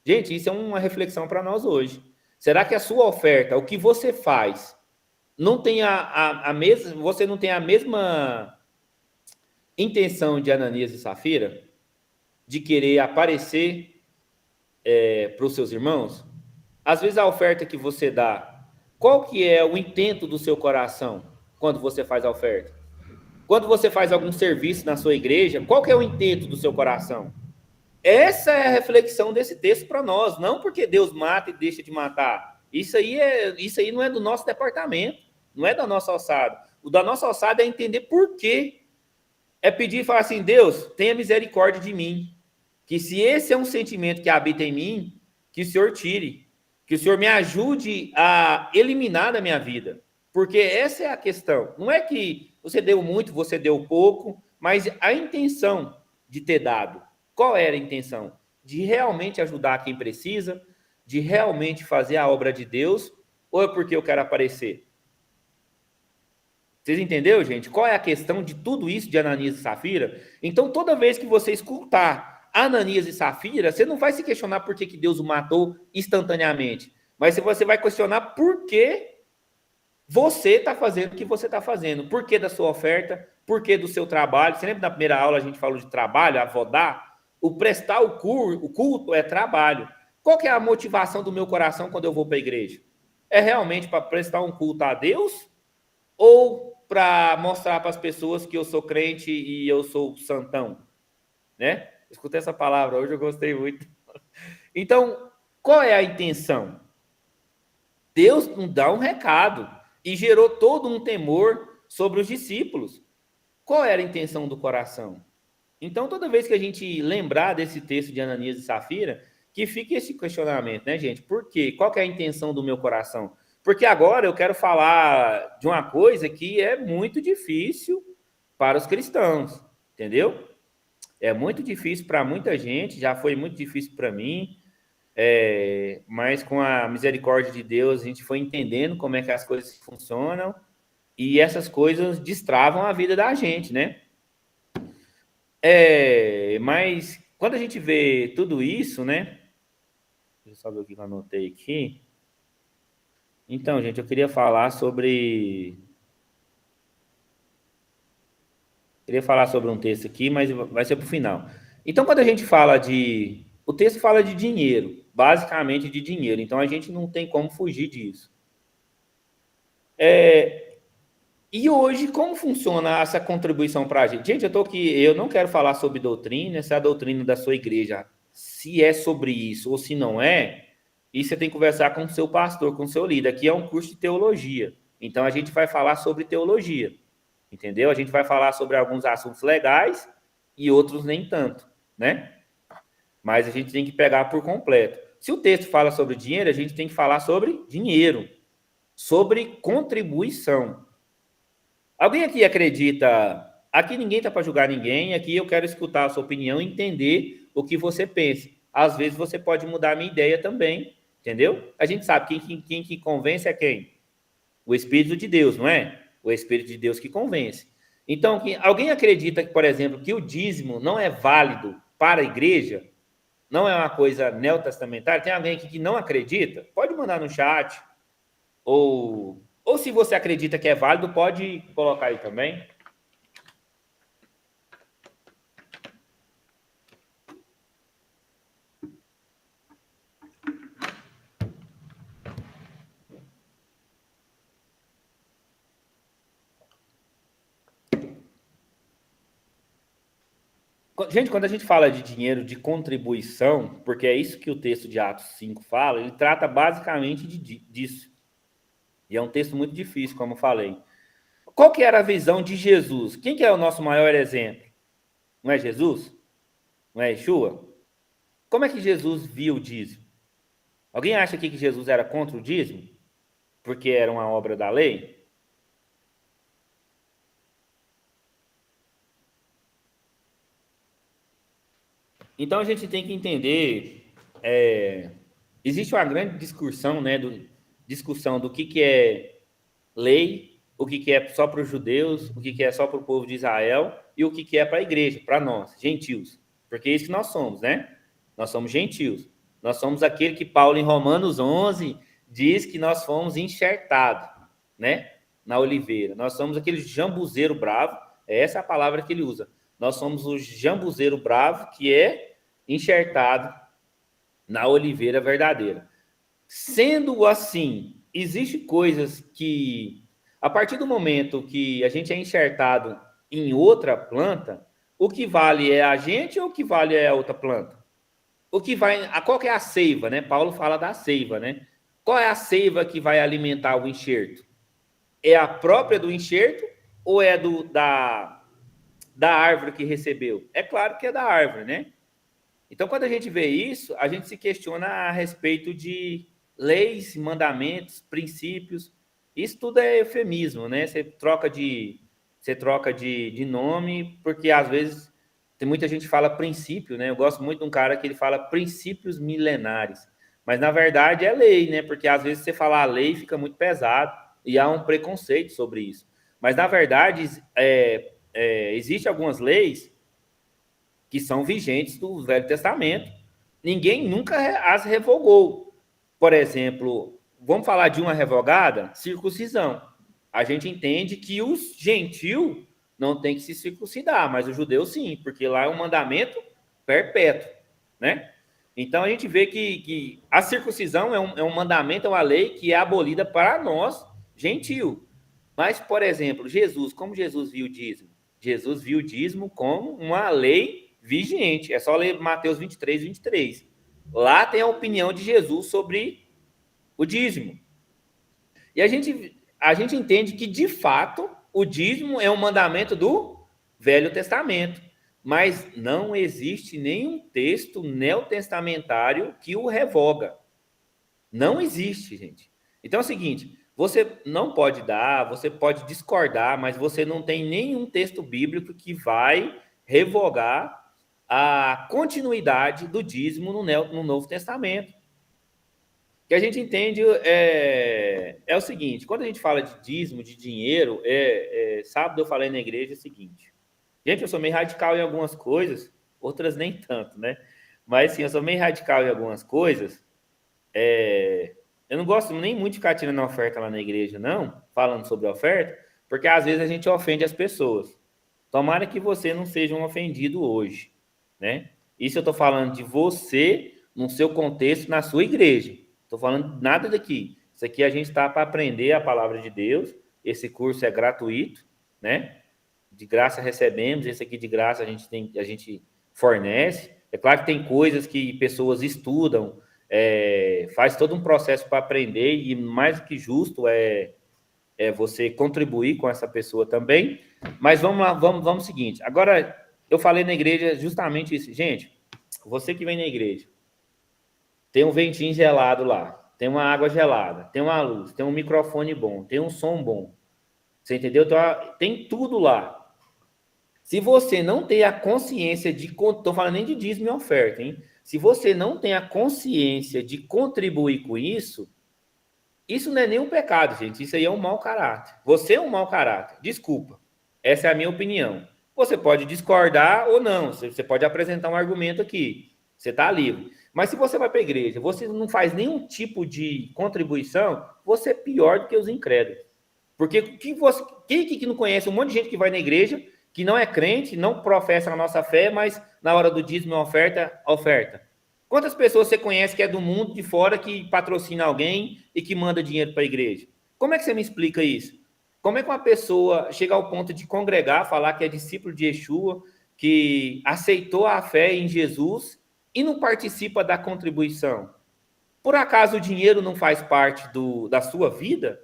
Gente, isso é uma reflexão para nós hoje. Será que a sua oferta, o que você faz, não tem você não tem a mesma intenção de Ananias e Safira? De querer aparecer para os seus irmãos? Às vezes a oferta que você dá, qual que é o intento do seu coração quando você faz a oferta? Quando você faz algum serviço na sua igreja, qual que é o intento do seu coração? Essa é a reflexão desse texto para nós, não porque Deus mata e deixa de matar, Isso aí não é do nosso departamento, não é da nossa alçada. O da nossa alçada é entender por quê. É pedir e falar assim, Deus, tenha misericórdia de mim. Que se esse é um sentimento que habita em mim, que o Senhor tire. Que o Senhor me ajude a eliminar da minha vida. Porque essa é a questão. Não é que você deu muito, você deu pouco, mas a intenção de ter dado. Qual era a intenção? De realmente ajudar quem precisa, de realmente fazer a obra de Deus, ou é porque eu quero aparecer? Vocês entenderam, gente? Qual é a questão de tudo isso de Ananias e Safira? Então, toda vez que você escutar Ananias e Safira, você não vai se questionar por que Deus o matou instantaneamente, mas você vai questionar por que você está fazendo o que você está fazendo, por que da sua oferta, por que do seu trabalho. Você lembra na primeira aula a gente falou de trabalho, avodar? O prestar o culto é trabalho. Qual que é a motivação do meu coração quando eu vou para a igreja? É realmente para prestar um culto a Deus ou para mostrar para as pessoas que eu sou crente e eu sou santão? Né? Escutei essa palavra hoje, eu gostei muito. Então, qual é a intenção? Deus nos dá um recado e gerou todo um temor sobre os discípulos. Qual era a intenção do coração? Então, toda vez que a gente lembrar desse texto de Ananias e Safira, que fique esse questionamento, né, gente? Por quê? Qual que é a intenção do meu coração? Porque agora eu quero falar de uma coisa que é muito difícil para os cristãos, entendeu? É muito difícil para muita gente, já foi muito difícil para mim, mas com a misericórdia de Deus a gente foi entendendo como é que as coisas funcionam e essas coisas destravam a vida da gente, né? Mas quando a gente vê tudo isso, né? Deixa eu só ver o que eu anotei aqui. Então, gente, eu queria falar sobre um texto aqui, mas vai ser para o final. Então, quando a gente fala de... O texto fala de dinheiro, basicamente de dinheiro. Então, a gente não tem como fugir disso. E hoje, como funciona essa contribuição para a gente? Gente, eu não quero falar sobre doutrina, se é a doutrina da sua igreja, se é sobre isso ou se não é, isso você tem que conversar com o seu pastor, com o seu líder. Aqui é um curso de teologia. Então, a gente vai falar sobre teologia. Entendeu? A gente vai falar sobre alguns assuntos legais e outros nem tanto, né? Mas a gente tem que pegar por completo. Se o texto fala sobre dinheiro, a gente tem que falar sobre dinheiro, sobre contribuição. Alguém aqui acredita... Aqui ninguém está para julgar ninguém, aqui eu quero escutar a sua opinião e entender o que você pensa. Às vezes você pode mudar a minha ideia também, entendeu? A gente sabe quem que convence é quem? O Espírito de Deus, não é? O Espírito de Deus que convence. Então, alguém acredita que, por exemplo, que o dízimo não é válido para a igreja? Não é uma coisa neotestamentária? Tem alguém aqui que não acredita? Pode mandar no chat. Ou se você acredita que é válido, pode colocar aí também. Gente, quando a gente fala de dinheiro de contribuição, porque é isso que o texto de Atos 5 fala, ele trata basicamente disso. E é um texto muito difícil, como eu falei. Qual que era a visão de Jesus? Quem que é o nosso maior exemplo? Não é Jesus? Não é Yeshua? Como é que Jesus via o dízimo? Alguém acha aqui que Jesus era contra o dízimo? Porque era uma obra da lei? Então, a gente tem que entender... existe uma grande discussão, né, discussão do que é lei, o que é só para os judeus, o que é só para o povo de Israel e o que é para a igreja, para nós, gentios. Porque é isso que nós somos, né? Nós somos gentios. Nós somos aquele que Paulo, em Romanos 11, diz que nós fomos enxertados, né? Na oliveira. Nós somos aquele jambuzeiro bravo, essa é a palavra que ele usa. Nós somos o jambuzeiro bravo que é enxertado na oliveira verdadeira. Sendo assim, existem coisas que, a partir do momento que a gente é enxertado em outra planta, o que vale é a gente ou o que vale é a outra planta? O que vai, qual que é a seiva, né? Paulo fala da seiva, né? Qual é a seiva que vai alimentar o enxerto? É a própria do enxerto ou é da árvore que recebeu? É claro que é da árvore, né? Então, quando a gente vê isso, a gente se questiona a respeito de leis, mandamentos, princípios. Isso tudo é eufemismo, né? Você troca de nome, porque às vezes tem muita gente que fala princípio, né? Eu gosto muito de um cara que ele fala princípios milenares. Mas, na verdade, é lei, né? Porque às vezes você falar lei fica muito pesado e há um preconceito sobre isso. Mas, na verdade, existem algumas leis que são vigentes do Velho Testamento. Ninguém nunca as revogou. Por exemplo, vamos falar de uma revogada? Circuncisão. A gente entende que os gentios não têm que se circuncidar, mas os judeus sim, porque lá é um mandamento perpétuo, né? Então a gente vê que a circuncisão é um mandamento, é uma lei que é abolida para nós, gentio. Mas, por exemplo, como Jesus viu o dízimo? Jesus viu o dízimo como uma lei vigente. É só ler Mateus 23, 23. Lá tem a opinião de Jesus sobre o dízimo. E a gente entende que, de fato, o dízimo é um mandamento do Velho Testamento. Mas não existe nenhum texto neotestamentário que o revoga. Não existe, gente. Então é o seguinte, você não pode dar, você pode discordar, mas você não tem nenhum texto bíblico que vai revogar a continuidade do dízimo no Novo Testamento. O que a gente entende é o seguinte, quando a gente fala de dízimo, de dinheiro, sábado eu falei na igreja o seguinte, gente, eu sou meio radical em algumas coisas, outras nem tanto, né? Mas, sim, eu sou meio radical em algumas coisas. Eu não gosto nem muito de ficar tirando a oferta lá na igreja, não, falando sobre a oferta, porque às vezes a gente ofende as pessoas. Tomara que você não seja um ofendido hoje, né? Isso eu estou falando de você, no seu contexto, na sua igreja. Estou falando nada daqui. Isso aqui a gente está para aprender a palavra de Deus. Esse curso é gratuito, né? De graça recebemos, esse aqui de graça a gente fornece. É claro que tem coisas que pessoas estudam, faz todo um processo para aprender, e mais do que justo é você contribuir com essa pessoa também. Mas vamos lá, vamos ao seguinte. Agora, eu falei na igreja justamente isso. Gente, você que vem na igreja, tem um ventinho gelado lá, tem uma água gelada, tem uma luz, tem um microfone bom, tem um som bom. Você entendeu? Então, tem tudo lá. Se você não tem a consciência de... Estou falando nem de dízimo e oferta, hein? Se você não tem a consciência de contribuir com isso, isso não é nenhum pecado, gente. Isso aí é um mau caráter. Você é um mau caráter. Desculpa. Essa é a minha opinião. Você pode discordar ou não. Você pode apresentar um argumento aqui. Você está livre. Mas se você vai para a igreja, você não faz nenhum tipo de contribuição, você é pior do que os incrédulos. Porque quem que não conhece um monte de gente que vai na igreja, que não é crente, não professa a nossa fé, mas na hora do dízimo e oferta. Quantas pessoas você conhece que é do mundo de fora, que patrocina alguém e que manda dinheiro para a igreja? Como é que você me explica isso? Como é que uma pessoa chega ao ponto de congregar, falar que é discípulo de Yeshua, que aceitou a fé em Jesus e não participa da contribuição? Por acaso o dinheiro não faz parte da sua vida?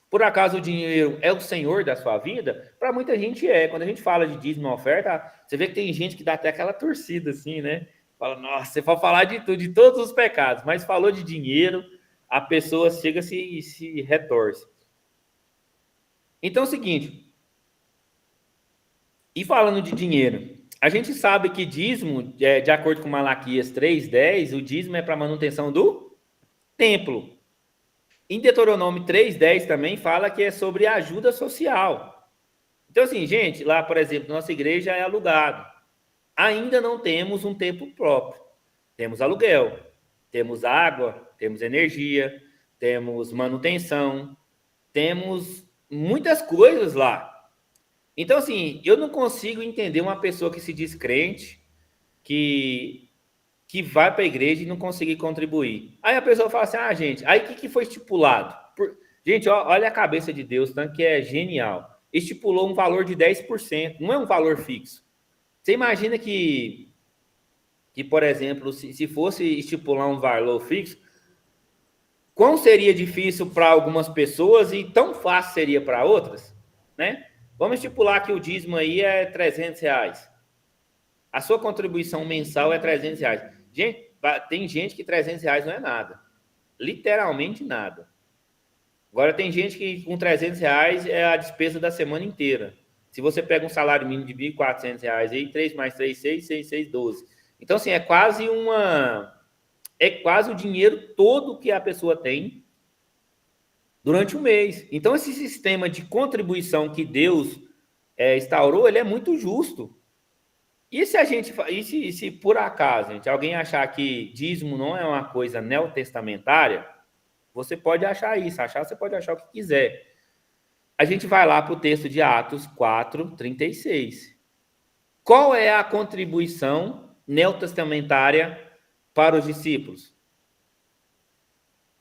Por acaso o dinheiro é o senhor da sua vida? Para muita gente é. Quando a gente fala de dízimo e oferta, você vê que tem gente que dá até aquela torcida assim, né? Fala, nossa, você pode falar de tudo, de todos os pecados, mas falou de dinheiro, a pessoa chega e se retorce. Então é o seguinte, e falando de dinheiro, a gente sabe que dízimo, de acordo com Malaquias 3:10, o dízimo é para manutenção do templo. Em Deuteronômio 3:10 também fala que é sobre ajuda social. Então, assim, gente, lá, por exemplo, nossa igreja é alugado. Ainda não temos um templo próprio. Temos aluguel, temos água, temos energia, temos manutenção, temos muitas coisas lá. Então, assim, eu não consigo entender uma pessoa que se diz crente, que vai para a igreja e não conseguir contribuir. Aí a pessoa fala assim, gente, aí o que foi estipulado? Gente, olha a cabeça de Deus, tanto que é genial. Estipulou um valor de 10%, não é um valor fixo. Você imagina que por exemplo, se fosse estipular um valor fixo, quão seria difícil para algumas pessoas e tão fácil seria para outras, né? Vamos estipular que o dízimo aí é R$300. A sua contribuição mensal é R$300. Gente, tem gente que R$300 não é nada. Literalmente nada. Agora tem gente que com R$300 é a despesa da semana inteira. Se você pega um salário mínimo de R$1.400 aí, 3 mais 3, 6, 6, 6, 12. Então, assim, é quase o dinheiro todo que a pessoa tem durante o mês. Então, esse sistema de contribuição que Deus instaurou, ele é muito justo. E se por acaso, gente, alguém achar que dízimo não é uma coisa neotestamentária, você pode achar isso, você pode achar o que quiser. A gente vai lá para o texto de Atos 4:36. Qual é a contribuição neotestamentária para os discípulos?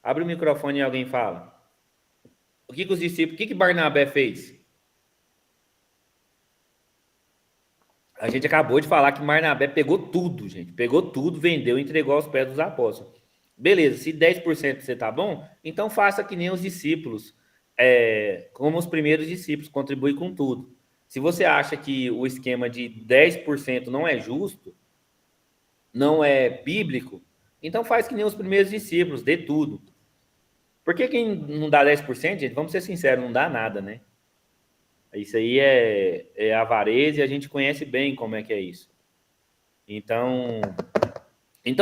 Abre o microfone e alguém fala. O que os discípulos, o que Barnabé fez? A gente acabou de falar que Barnabé pegou tudo, gente. Pegou tudo, vendeu e entregou aos pés dos apóstolos. Beleza, se 10% você tá bom, então faça que nem os discípulos, como os primeiros discípulos, contribui com tudo. Se você acha que o esquema de 10% não é justo, não é bíblico, então faz que nem os primeiros discípulos, dê tudo. Porque quem não dá 10%, gente, vamos ser sinceros, não dá nada, né? Isso aí é avareza e a gente conhece bem como é que é isso. Então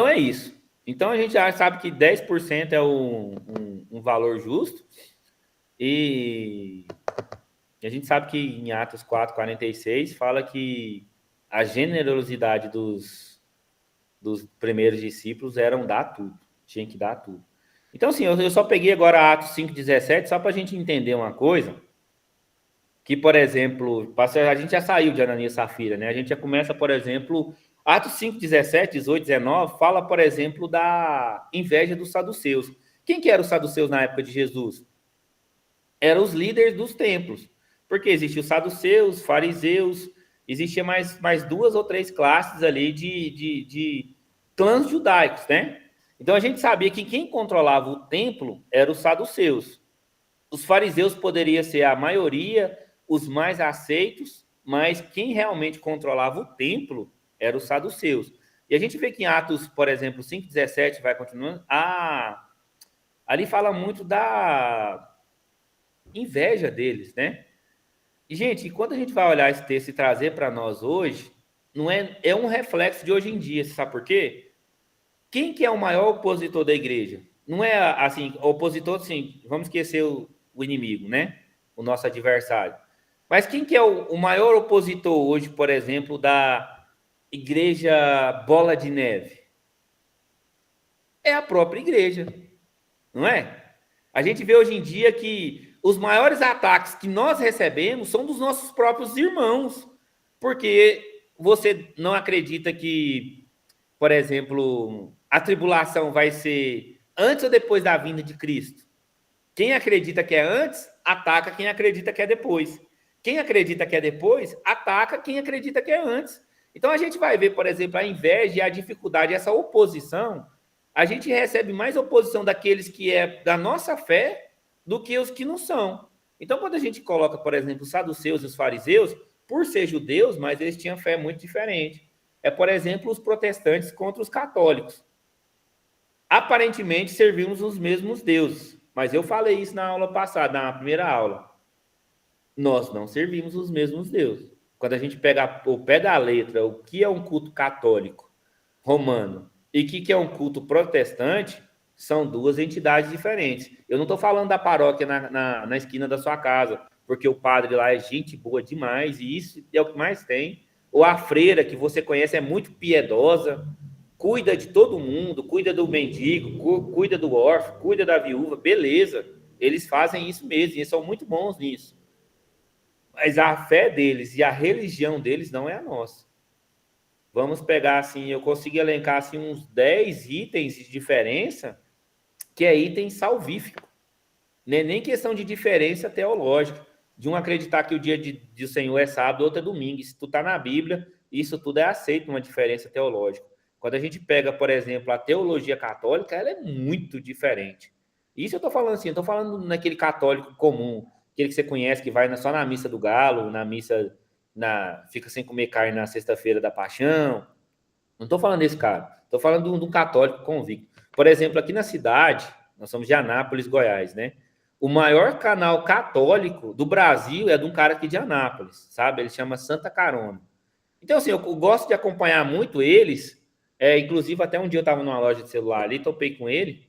é isso. Então a gente já sabe que 10% é um valor justo e a gente sabe que em Atos 4:46 fala que a generosidade dos primeiros discípulos eram dar tudo, tinha que dar tudo. Então, assim, eu só peguei agora Atos 5:17 só para a gente entender uma coisa, que, por exemplo, a gente já saiu de Ananias e Safira, né? A gente já começa, por exemplo, Atos 5:17, 18, 19, fala, por exemplo, da inveja dos saduceus. Quem que eram os saduceus na época de Jesus? Eram os líderes dos templos, porque existiam os saduceus, fariseus, existia mais 2 ou 3 classes ali de clãs judaicos, né? Então a gente sabia que quem controlava o templo eram os saduceus. Os fariseus poderiam ser a maioria, os mais aceitos, mas quem realmente controlava o templo eram os saduceus. E a gente vê que em Atos, por exemplo, 5:17, vai continuando, ali fala muito da inveja deles, né? E, gente, quando a gente vai olhar esse texto e trazer para nós hoje, não é um reflexo de hoje em dia, você sabe por quê? Quem que é o maior opositor da igreja? Não é assim, opositor, assim, vamos esquecer o inimigo, né? O nosso adversário. Mas quem que é o maior opositor hoje, por exemplo, da igreja Bola de Neve? É a própria igreja, não é? A gente vê hoje em dia que os maiores ataques que nós recebemos são dos nossos próprios irmãos, porque você não acredita que, por exemplo, a tribulação vai ser antes ou depois da vinda de Cristo? Quem acredita que é antes, ataca quem acredita que é depois. Quem acredita que é depois, ataca quem acredita que é antes. Então a gente vai ver, por exemplo, a inveja e a dificuldade, essa oposição. A gente recebe mais oposição daqueles que é da nossa fé do que os que não são. Então, quando a gente coloca, por exemplo, os saduceus e os fariseus, por ser judeus, mas eles tinham fé muito diferente. É, por exemplo, os protestantes contra os católicos. Aparentemente, servimos os mesmos deuses. Mas eu falei isso na aula passada, na primeira aula. Nós não servimos os mesmos deuses. Quando a gente pega o pé da letra, o que é um culto católico romano e o que é um culto protestante, são 2 entidades diferentes. Eu não estou falando da paróquia na esquina da sua casa, porque o padre lá é gente boa demais, e isso é o que mais tem. Ou a freira, que você conhece, é muito piedosa, cuida de todo mundo, cuida do mendigo, cuida do órfão, cuida da viúva, beleza. Eles fazem isso mesmo, e eles são muito bons nisso. Mas a fé deles e a religião deles não é a nossa. Vamos pegar assim, eu consigo elencar assim, uns 10 itens de diferença, que é item salvífico. Não é nem questão de diferença teológica, de um acreditar que o dia do Senhor é sábado, outro é domingo. Se tu está na Bíblia, isso tudo é aceito, uma diferença teológica. Quando a gente pega, por exemplo, a teologia católica, ela é muito diferente. Isso eu estou falando assim, eu estou falando naquele católico comum, aquele que você conhece, que vai só na missa do galo, na missa, fica sem comer carne na sexta-feira da paixão. Não estou falando desse cara, estou falando de um católico convicto. Por exemplo, aqui na cidade, nós somos de Anápolis, Goiás, né? O maior canal católico do Brasil é de um cara aqui de Anápolis, sabe? Ele chama Santa Carona. Então, assim, eu gosto de acompanhar muito eles. Inclusive, até um dia eu estava numa loja de celular ali, topei com ele.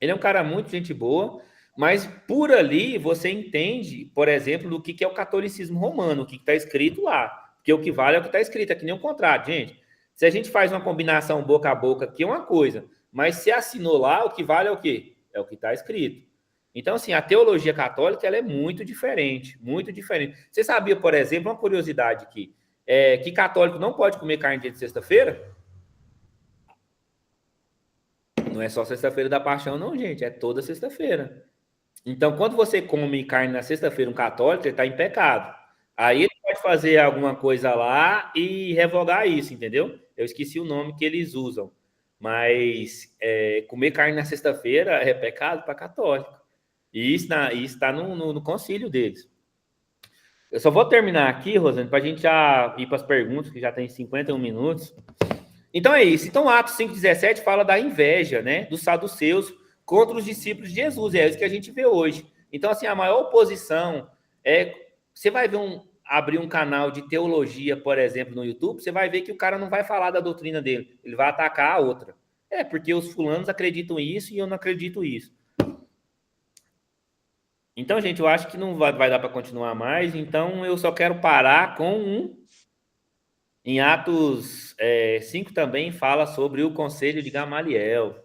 Ele é um cara muito gente boa, mas por ali você entende, por exemplo, do que é o catolicismo romano, o que está escrito lá. Porque o que vale é o que está escrito, é que nem um contrato, gente. Se a gente faz uma combinação boca a boca aqui é uma coisa, mas se assinou lá, o que vale é o quê? É o que está escrito. Então, assim, a teologia católica ela é muito diferente, muito diferente. Você sabia, por exemplo, uma curiosidade aqui, que católico não pode comer carne dia de sexta-feira? Não é só sexta-feira da paixão, não, gente. É toda sexta-feira. Então, quando você come carne na sexta-feira, um católico, ele está em pecado. Aí ele pode fazer alguma coisa lá e revogar isso, entendeu? Eu esqueci o nome que eles usam. Mas comer carne na sexta-feira é pecado para católico. E isso está no concílio deles. Eu só vou terminar aqui, Rosane, para a gente já ir para as perguntas, que já tem 51 minutos. Então é isso. Então, Atos 5,17 fala da inveja, né, dos saduceus contra os discípulos de Jesus. É isso que a gente vê hoje. Então, assim, a maior oposição você vai ver abrir um canal de teologia, por exemplo, no YouTube, você vai ver que o cara não vai falar da doutrina dele, ele vai atacar a outra. Porque os fulanos acreditam isso e eu não acredito isso. Então, gente, eu acho que não vai dar para continuar mais, então eu só quero parar com em Atos 5 também fala sobre o conselho de Gamaliel,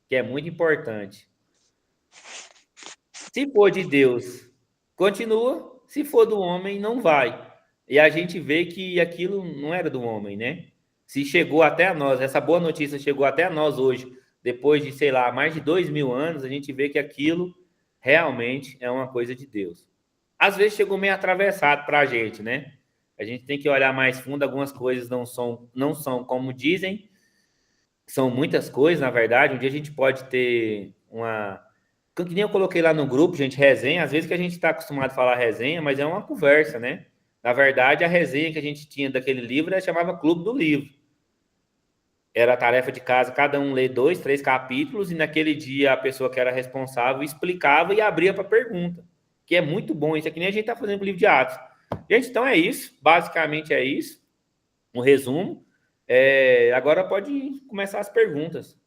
que é muito importante. Se for de Deus, continua. Se for do homem, não vai. E a gente vê que aquilo não era do homem, né? Se chegou até nós, essa boa notícia chegou até nós hoje, depois de, sei lá, mais de 2000 anos, a gente vê que aquilo realmente é uma coisa de Deus. Às vezes chegou meio atravessado para a gente, né? A gente tem que olhar mais fundo, algumas coisas não são como dizem, são muitas coisas, na verdade. Um dia a gente pode ter que nem eu coloquei lá no grupo, gente, resenha, às vezes que a gente está acostumado a falar resenha, mas é uma conversa, né? Na verdade, a resenha que a gente tinha daquele livro chamava Clube do Livro. Era a tarefa de casa, cada um lê 2, 3 capítulos, e naquele dia a pessoa que era responsável explicava e abria para pergunta, que é muito bom. Isso aqui nem a gente está fazendo com o livro de Atos. Gente, então é isso. Basicamente é isso. Um resumo. Agora pode começar as perguntas.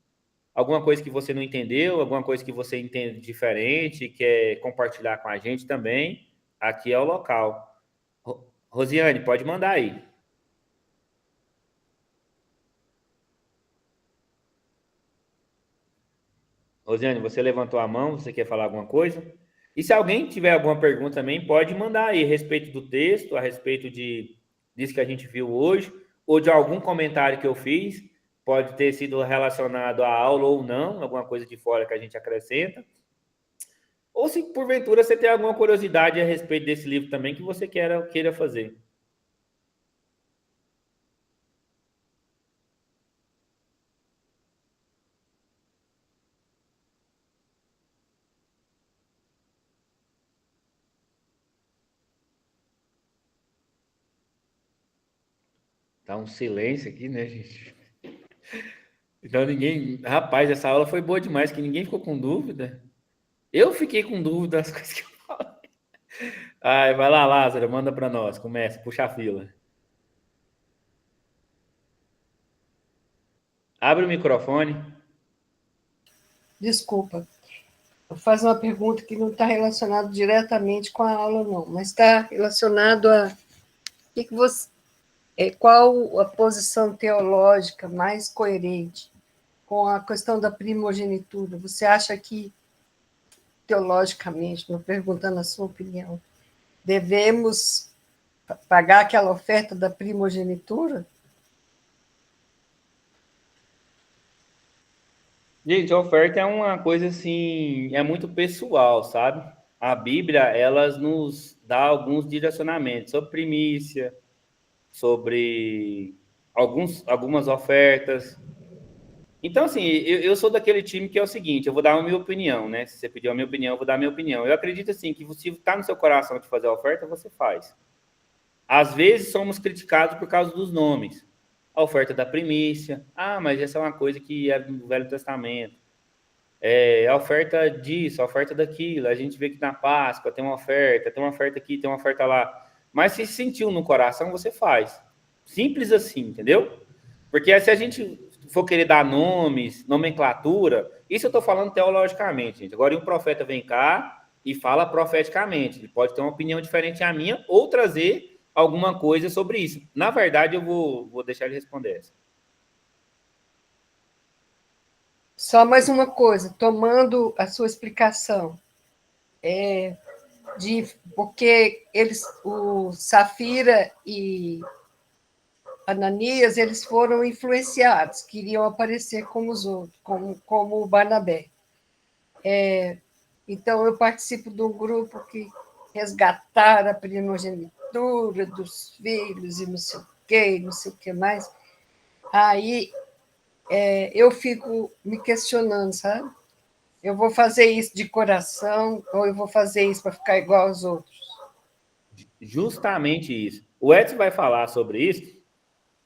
Alguma coisa que você não entendeu, alguma coisa que você entende diferente, quer compartilhar com a gente também, aqui é o local. Rosiane, pode mandar aí. Rosiane, você levantou a mão, você quer falar alguma coisa? E se alguém tiver alguma pergunta também, pode mandar aí a respeito do texto, a respeito disso que a gente viu hoje, ou de algum comentário que eu fiz, pode ter sido relacionado à aula ou não, alguma coisa de fora que a gente acrescenta. Ou se porventura você tem alguma curiosidade a respeito desse livro também que você queira fazer. Tá um silêncio aqui, né, gente? Então ninguém... Rapaz, essa aula foi boa demais, que ninguém ficou com dúvida. Eu fiquei com dúvida das coisas que eu falei. Vai lá, Lázaro, manda para nós. Começa, puxa a fila. Abre o microfone. Desculpa. Eu faço uma pergunta que não está relacionada diretamente com a aula, não, mas está relacionado a qual a posição teológica mais coerente com a questão da primogenitura? Você acha que, teologicamente, estou perguntando a sua opinião, devemos pagar aquela oferta da primogenitura? Gente, a oferta é uma coisa assim, é muito pessoal, sabe? A Bíblia, ela nos dá alguns direcionamentos sobre primícia, sobre algumas ofertas. Então, assim, eu sou daquele time que é o seguinte, eu vou dar a minha opinião, né? Se você pediu a minha opinião, eu vou dar a minha opinião. Eu acredito, assim, que se está no seu coração de fazer a oferta, você faz. Às vezes somos criticados por causa dos nomes. A oferta da primícia. Ah, mas essa é uma coisa que é do Velho Testamento. A oferta disso, a oferta daquilo. A gente vê que na Páscoa tem uma oferta aqui, tem uma oferta lá. Mas se sentiu no coração, você faz. Simples assim, entendeu? Porque se a gente for querer dar nomes, nomenclatura, isso eu estou falando teologicamente, gente. Agora, um profeta vem cá e fala profeticamente. Ele pode ter uma opinião diferente à minha ou trazer alguma coisa sobre isso. Na verdade, eu vou deixar ele responder essa. Só mais uma coisa, tomando a sua explicação, porque o Safira e Ananias, eles foram influenciados, queriam aparecer como os outros, como o Barnabé. Então, eu participo de um grupo que resgataram a primogenitura dos filhos e não sei o que mais. Aí, eu fico me questionando, sabe? Eu vou fazer isso de coração ou eu vou fazer isso para ficar igual aos outros? Justamente isso. O Edson vai falar sobre isso,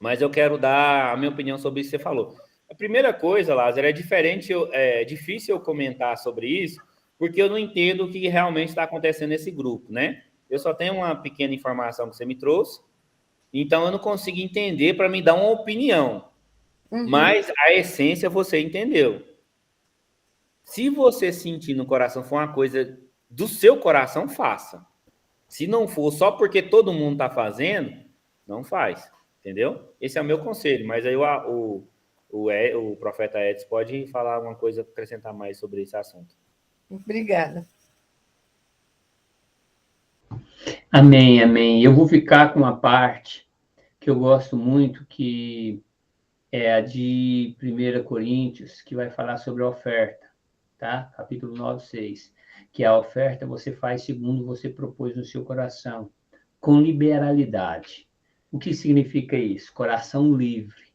mas eu quero dar a minha opinião sobre isso que você falou. A primeira coisa, Lázaro, é difícil eu comentar sobre isso, porque eu não entendo o que realmente está acontecendo nesse grupo, né? Eu só tenho uma pequena informação que você me trouxe, então eu não consigo entender para me dar uma opinião. Mas a essência você entendeu. Se você sentir no coração for uma coisa do seu coração, faça. Se não for só porque todo mundo está fazendo, não faz. Entendeu? Esse é o meu conselho. Mas aí o profeta Edson pode falar alguma coisa, acrescentar mais sobre esse assunto. Obrigada. Amém, amém. Eu vou ficar com uma parte que eu gosto muito, que é a de 1 Coríntios, que vai falar sobre a oferta, tá? Capítulo 9, 6. Que a oferta você faz segundo você propôs no seu coração, com liberalidade. O que significa isso? Coração livre.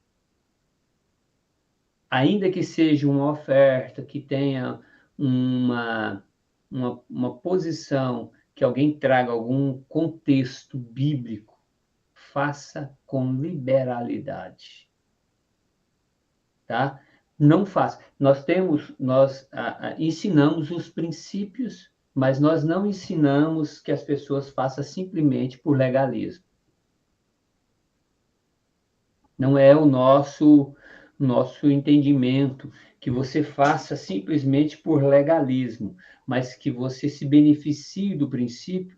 Ainda que seja uma oferta que tenha uma posição, que alguém traga algum contexto bíblico, faça com liberalidade. Tá? Não faça. Nós ensinamos os princípios, mas nós não ensinamos que as pessoas façam simplesmente por legalismo. Não é o nosso entendimento que você faça simplesmente por legalismo, mas que você se beneficie do princípio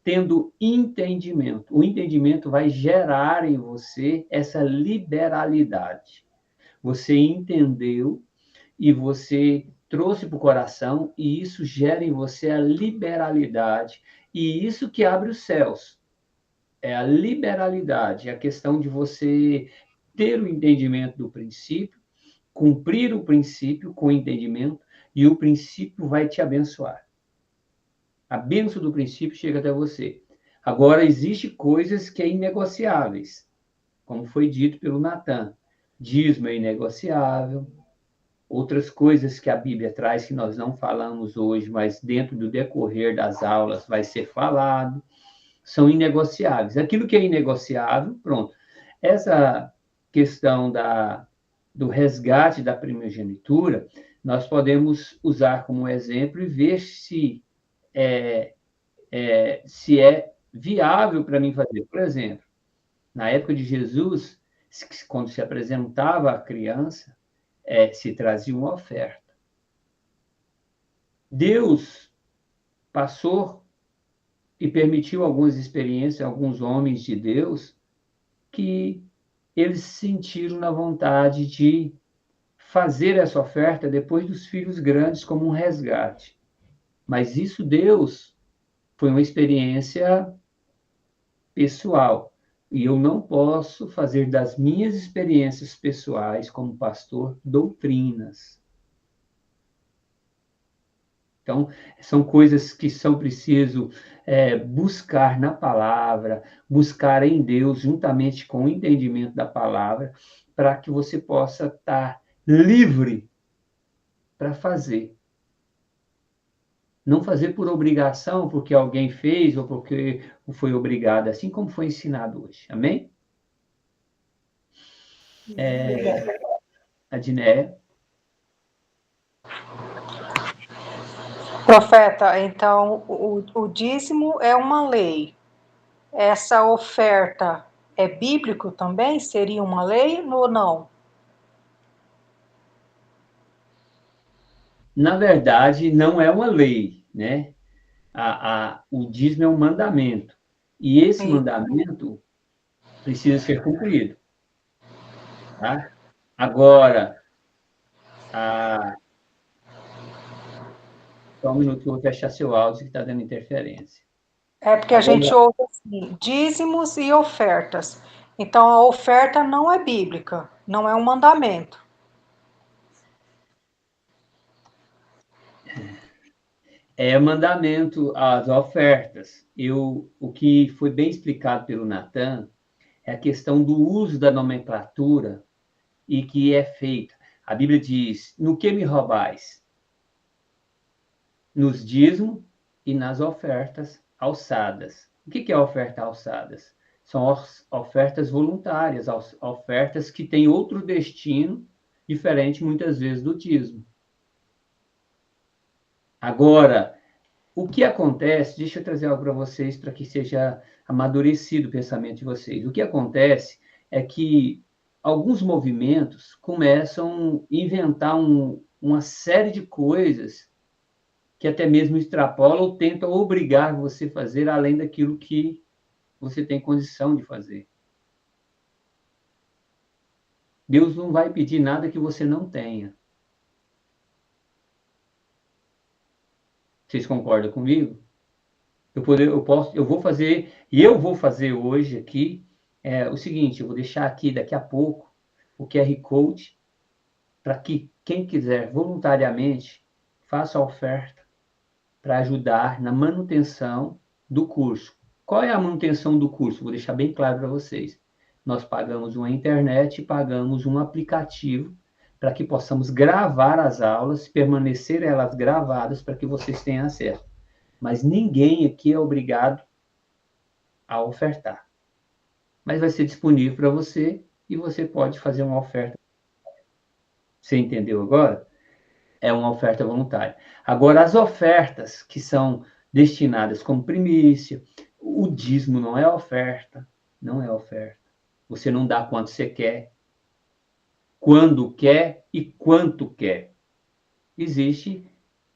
tendo entendimento. O entendimento vai gerar em você essa liberalidade. Você entendeu e você trouxe para o coração, e isso gera em você a liberalidade. E isso que abre os céus. É a liberalidade, é a questão de você ter o entendimento do princípio, cumprir o princípio com o entendimento, e o princípio vai te abençoar. A bênção do princípio chega até você. Agora, existem coisas que é inegociáveis, como foi dito pelo Natan. Dízimo é inegociável. Outras coisas que a Bíblia traz, que nós não falamos hoje, mas dentro do decorrer das aulas vai ser falado, são inegociáveis. Aquilo que é inegociável, pronto. Essa questão do resgate da primogenitura, nós podemos usar como exemplo e ver se é viável para mim fazer. Por exemplo, na época de Jesus, quando se apresentava a criança, se trazia uma oferta. Deus passou e permitiu algumas experiências, alguns homens de Deus, que eles sentiram na vontade de fazer essa oferta depois dos filhos grandes como um resgate. Mas isso, Deus, foi uma experiência pessoal. E eu não posso fazer das minhas experiências pessoais como pastor doutrinas. Então, são coisas que são preciso buscar na palavra, buscar em Deus, juntamente com o entendimento da palavra, para que você possa estar livre para fazer. Não fazer por obrigação, porque alguém fez ou porque foi obrigado, assim como foi ensinado hoje. Amém? Adnéia. Profeta, então o dízimo é uma lei. Essa oferta é bíblico também? Seria uma lei ou não? Na verdade, não é uma lei, né? O dízimo é um mandamento. E esse Sim. mandamento precisa ser cumprido. Tá? Agora, só um minuto que eu vou fechar seu áudio que está dando interferência. É porque a gente ouve assim, dízimos e ofertas. Então a oferta não é bíblica, não é um mandamento. É mandamento as ofertas. O que foi bem explicado pelo Natan é a questão do uso da nomenclatura e que é feita. A Bíblia diz: no que me roubais? Nos dízimos e nas ofertas alçadas. O que é oferta alçadas? São ofertas voluntárias, ofertas que têm outro destino diferente, muitas vezes, do dízimo. Agora, o que acontece, deixa eu trazer algo para vocês, para que seja amadurecido o pensamento de vocês. O que acontece é que alguns movimentos começam a inventar uma série de coisas que até mesmo extrapolam ou tentam obrigar você a fazer além daquilo que você tem condição de fazer. Deus não vai pedir nada que você não tenha. Vocês concordam comigo? Eu vou fazer hoje aqui o seguinte, eu vou deixar aqui daqui a pouco o QR Code para que quem quiser voluntariamente faça a oferta para ajudar na manutenção do curso. Qual é a manutenção do curso? Vou deixar bem claro para vocês. Nós pagamos uma internet e pagamos um aplicativo para que possamos gravar as aulas, permanecer elas gravadas para que vocês tenham acesso. Mas ninguém aqui é obrigado a ofertar. Mas vai ser disponível para você e você pode fazer uma oferta. Você entendeu agora? É uma oferta voluntária. Agora, as ofertas que são destinadas como primícia, o dízimo não é oferta, não é oferta. Você não dá quanto você quer, quando quer e quanto quer. Existe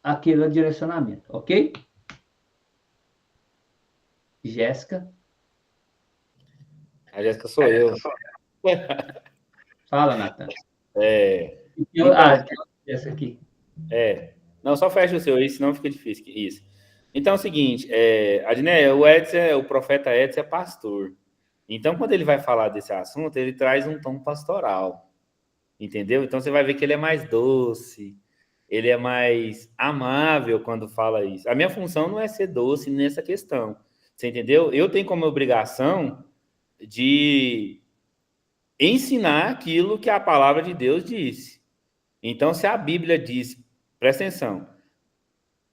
aquele direcionamento, ok? Jéssica? A Jéssica sou eu. Fala, Natan. Então, essa aqui. Não, só fecha o seu aí, senão fica difícil. Isso. Então é o seguinte, Adné, o profeta Edson é pastor. Então, quando ele vai falar desse assunto, ele traz um tom pastoral. Entendeu? Então você vai ver que ele é mais doce, ele é mais amável quando fala isso. A minha função não é ser doce nessa questão. Você entendeu? Eu tenho como obrigação de ensinar aquilo que a palavra de Deus disse. Então, se a Bíblia diz, presta atenção,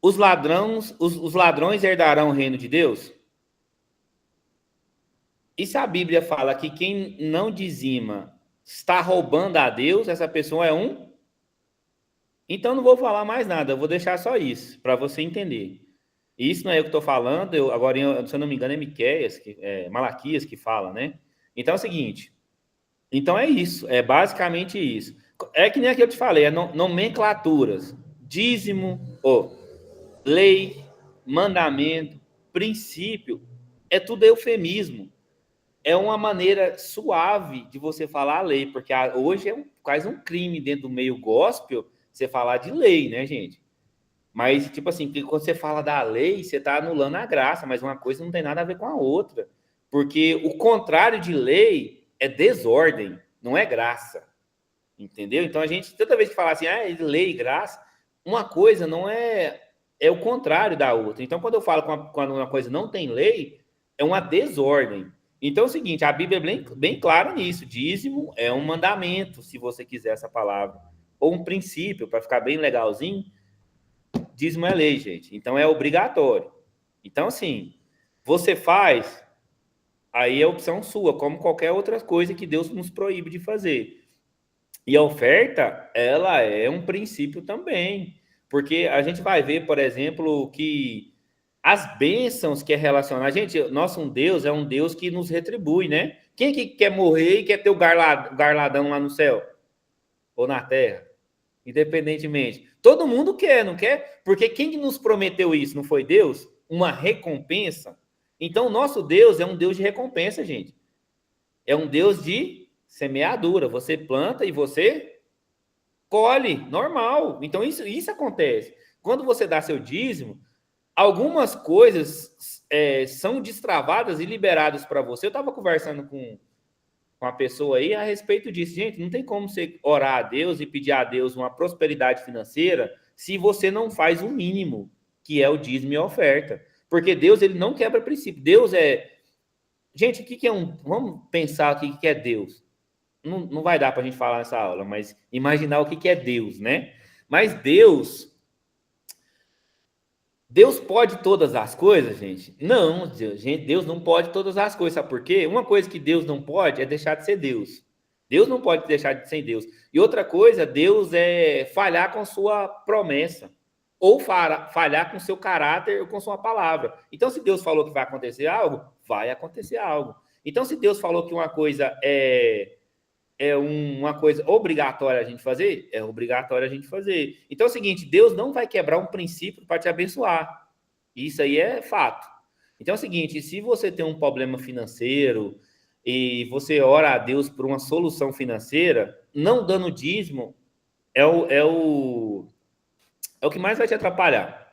os ladrões herdarão o reino de Deus? E se a Bíblia fala que quem não dizima está roubando a Deus, essa pessoa é um? Então não vou falar mais nada, eu vou deixar só isso, para você entender. Isso não é eu que estou falando, agora, se eu não me engano, é Miqueias, Malaquias que fala, né? Então é o seguinte, então é isso, é basicamente isso. É que nem aquilo que eu te falei, nomenclaturas, dízimo, lei, mandamento, princípio, é tudo eufemismo. É uma maneira suave de você falar a lei, porque hoje é quase um crime dentro do meio gospel você falar de lei, né, gente? Mas, tipo assim, quando você fala da lei, você está anulando a graça, mas uma coisa não tem nada a ver com a outra. Porque o contrário de lei é desordem, não é graça. Entendeu? Então, a gente, toda vez que fala assim, lei e graça, uma coisa não é o contrário da outra. Então, quando eu falo quando uma coisa não tem lei, é uma desordem. Então é o seguinte, a Bíblia é bem clara nisso. Dízimo é um mandamento, se você quiser essa palavra. ou um princípio, para ficar bem legalzinho, dízimo é lei, gente. Então, é obrigatório. Então, assim, você faz, aí é opção sua, como qualquer outra coisa que Deus nos proíbe de fazer. E a oferta, ela é um princípio também. Porque a gente vai ver, por exemplo, que as bênçãos que é relacionado... Gente, nosso Deus é um Deus que nos retribui, né? Quem que quer morrer e quer ter o garladão lá no céu? Ou na terra? Independentemente. Todo mundo quer, não quer? Porque quem nos prometeu isso, não foi Deus? Uma recompensa. Então, o nosso Deus é um Deus de recompensa, gente. É um Deus de semeadura. Você planta e você colhe, normal. Então, isso acontece. Quando você dá seu dízimo, algumas coisas são destravadas e liberadas para você. Eu estava conversando com a pessoa aí a respeito disso. Gente, não tem como você orar a Deus e pedir a Deus uma prosperidade financeira se você não faz o mínimo, que é o dízimo e a oferta. Porque Deus, ele não quebra princípio. Deus é... Gente, o que é um... Vamos pensar o que é Deus. Não vai dar para a gente falar nessa aula, mas imaginar o que é Deus, né? Mas Deus pode todas as coisas, gente? Não, Deus não pode todas as coisas. Sabe por quê? Uma coisa que Deus não pode é deixar de ser Deus. Deus não pode deixar de ser Deus. E outra coisa, Deus é falhar com sua promessa. Ou falhar com seu caráter ou com sua palavra. Então, se Deus falou que vai acontecer algo, vai acontecer algo. Então, se Deus falou que uma coisa uma coisa obrigatória a gente fazer, é obrigatório a gente fazer. Então é o seguinte, Deus não vai quebrar um princípio para te abençoar. Isso aí é fato. Então é o seguinte, se você tem um problema financeiro e você ora a Deus por uma solução financeira, não dando dízimo é o que mais vai te atrapalhar.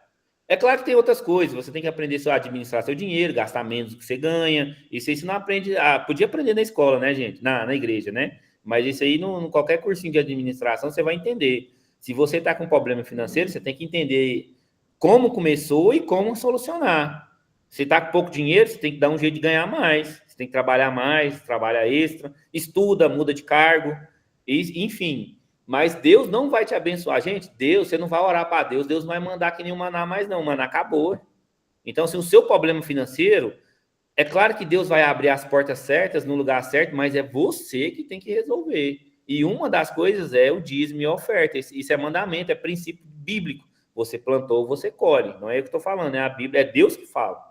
É claro que tem outras coisas, você tem que aprender a administrar seu dinheiro, gastar menos do que você ganha. Isso aí você não aprende, podia aprender na escola, né, gente? Na igreja, né? Mas isso aí, qualquer cursinho de administração, você vai entender. Se você está com problema financeiro, você tem que entender como começou e como solucionar. Se está com pouco dinheiro, você tem que dar um jeito de ganhar mais. Você tem que trabalhar mais, trabalhar extra, estuda, muda de cargo, enfim. Mas Deus não vai te abençoar. Gente, Deus, você não vai orar para Deus, Deus não vai mandar que nem o maná mais não, o maná acabou. Então, se o seu problema financeiro, é claro que Deus vai abrir as portas certas, no lugar certo, mas é você que tem que resolver. E uma das coisas é o dízimo e a oferta. Isso é mandamento, é princípio bíblico. Você plantou, você colhe. Não é eu que estou falando, é a Bíblia, é Deus que fala.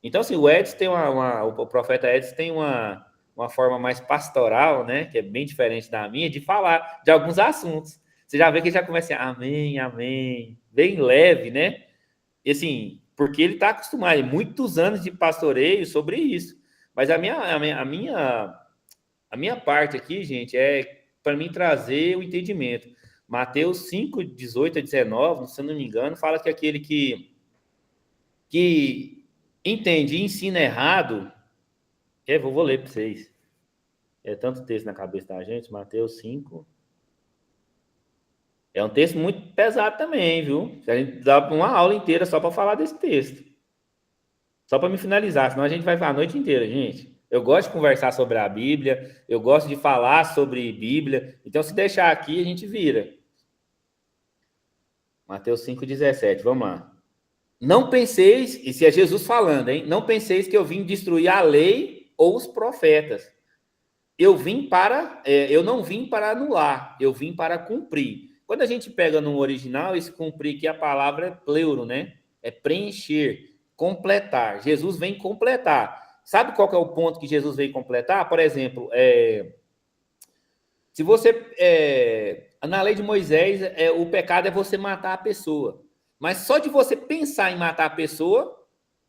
Então, assim, o Edson tem o profeta Edson tem uma forma mais pastoral, né, que é bem diferente da minha, de falar de alguns assuntos. Você já vê que ele já começa assim, amém, amém, bem leve, né? E assim, porque ele está acostumado, muitos anos de pastoreio sobre isso. Mas a minha parte aqui, gente, é para mim trazer o entendimento. Mateus 5, 18 a 19, se eu não me engano, fala que aquele que entende e ensina errado... vou ler para vocês. É tanto texto na cabeça da gente, Mateus 5. É um texto muito pesado também, viu? A gente dá uma aula inteira só para falar desse texto. Só para me finalizar, senão a gente vai falar a noite inteira, gente. Eu gosto de conversar sobre a Bíblia, eu gosto de falar sobre Bíblia. Então, se deixar aqui, a gente vira. Mateus 5,17, vamos lá. Não penseis, isso é Jesus falando, hein? Não penseis que eu vim destruir a lei ou os profetas. Eu não vim para anular, eu vim para cumprir. Quando a gente pega no original, esse cumprir aqui, a palavra é pleuro, né? É preencher, completar. Jesus vem completar. Sabe qual que é o ponto que Jesus veio completar? Por exemplo, se você... na lei de Moisés, o pecado é você matar a pessoa. Mas só de você pensar em matar a pessoa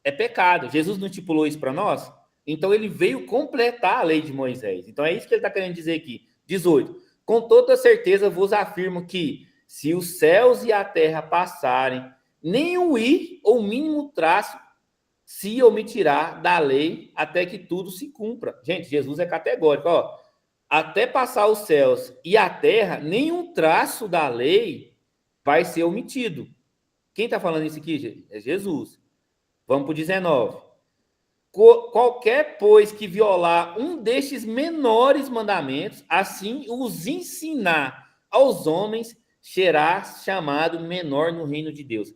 é pecado. Jesus não estipulou isso para nós? Então, ele veio completar a lei de Moisés. Então, é isso que ele está querendo dizer aqui. 18. Com toda certeza vos afirmo que, se os céus e a terra passarem, nem o i ou mínimo traço se omitirá da lei até que tudo se cumpra. Gente, Jesus é categórico. Ó, até passar os céus e a terra, nenhum traço da lei vai ser omitido. Quem está falando isso aqui, gente? É Jesus. Vamos para o 19. Qualquer, pois, que violar um destes menores mandamentos, assim os ensinar aos homens será chamado menor no reino de Deus.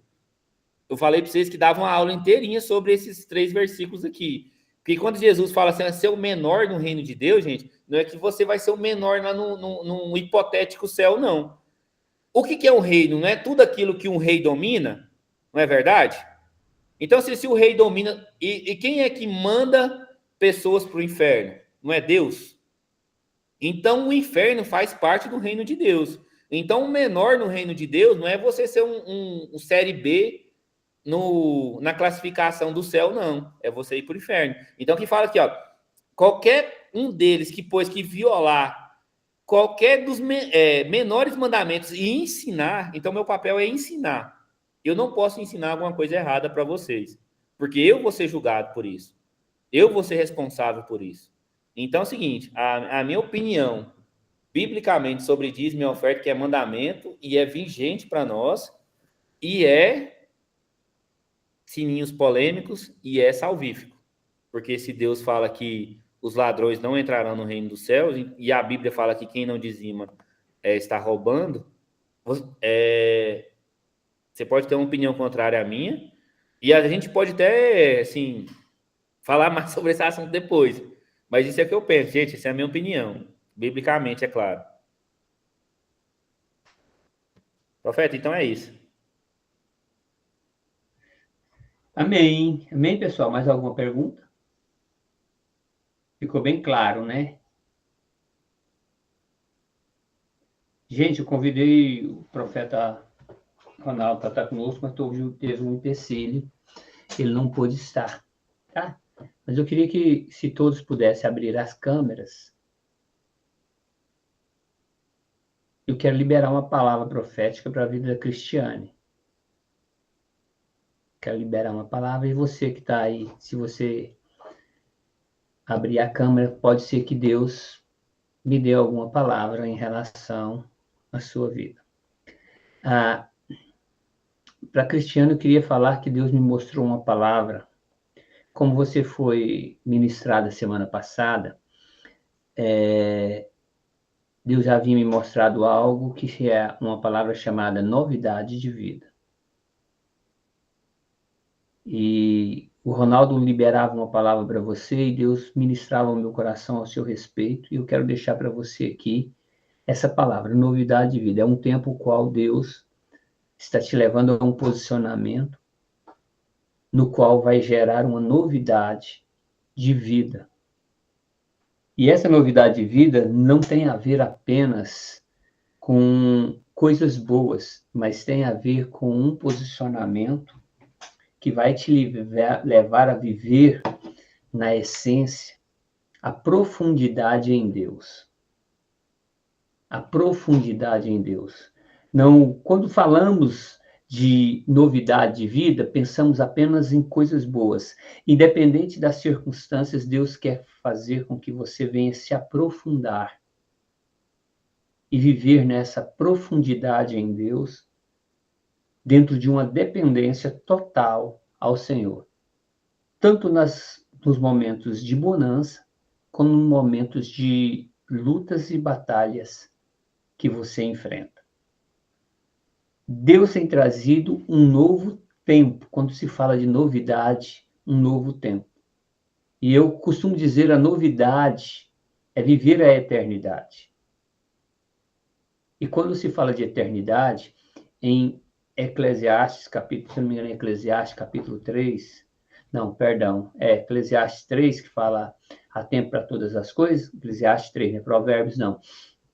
Eu falei para vocês que dava uma aula inteirinha sobre esses 3 versículos aqui. Porque quando Jesus fala assim, ser o menor no reino de Deus, gente, não é que você vai ser o menor lá num hipotético céu, não. O que é um reino? Não é tudo aquilo que um rei domina? Não é verdade? Então, se o rei domina... E quem é que manda pessoas para o inferno? Não é Deus? Então, o inferno faz parte do reino de Deus. Então, o menor no reino de Deus não é você ser um série B na classificação do céu, não. É você ir para o inferno. Então, que fala aqui, ó, qualquer um deles que violar qualquer dos menores mandamentos e ensinar, então meu papel é ensinar. Eu não posso ensinar alguma coisa errada para vocês, porque eu vou ser julgado por isso. Eu vou ser responsável por isso. Então é o seguinte, a minha opinião, biblicamente, sobre dízimo e oferta, que é mandamento e é vigente para nós, e é sininhos polêmicos e é salvífico. Porque se Deus fala que os ladrões não entrarão no reino dos céus, e a Bíblia fala que quem não dizima está roubando, você pode ter uma opinião contrária à minha, e a gente pode até, assim, falar mais sobre esse assunto depois. Mas isso é o que eu penso, gente, essa é a minha opinião. Biblicamente, é claro. Profeta, então é isso. Amém. Amém, pessoal. Mais alguma pergunta? Ficou bem claro, né? Gente, eu convidei o profeta Ronaldo para estar conosco, mas teve um empecilho. Ele não pôde estar, tá? Mas eu queria que, se todos pudessem abrir as câmeras, eu quero liberar uma palavra profética para a vida da Cristiane. Quero liberar uma palavra, e você que está aí, se você abrir a câmera, pode ser que Deus me dê alguma palavra em relação à sua vida. Para Cristiano, eu queria falar que Deus me mostrou uma palavra. Como você foi ministrada semana passada, Deus já havia me mostrado algo que é uma palavra chamada novidade de vida. E o Ronaldo liberava uma palavra para você e Deus ministrava o meu coração ao seu respeito. E eu quero deixar para você aqui essa palavra, novidade de vida. É um tempo qual Deus está te levando a um posicionamento no qual vai gerar uma novidade de vida. E essa novidade de vida não tem a ver apenas com coisas boas, mas tem a ver com um posicionamento que vai te levar a viver, na essência, a profundidade em Deus. A profundidade em Deus. Não, quando falamos de novidade de vida, pensamos apenas em coisas boas. Independente das circunstâncias, Deus quer fazer com que você venha se aprofundar e viver nessa profundidade em Deus, dentro de uma dependência total ao Senhor. Tanto nos momentos de bonança, como nos momentos de lutas e batalhas que você enfrenta. Deus tem trazido um novo tempo. Quando se fala de novidade, um novo tempo. E eu costumo dizer, a novidade é viver a eternidade. E quando se fala de eternidade, em Eclesiastes, capítulo 3, Eclesiastes 3, que fala há tempo para todas as coisas, Eclesiastes 3, né? Provérbios não.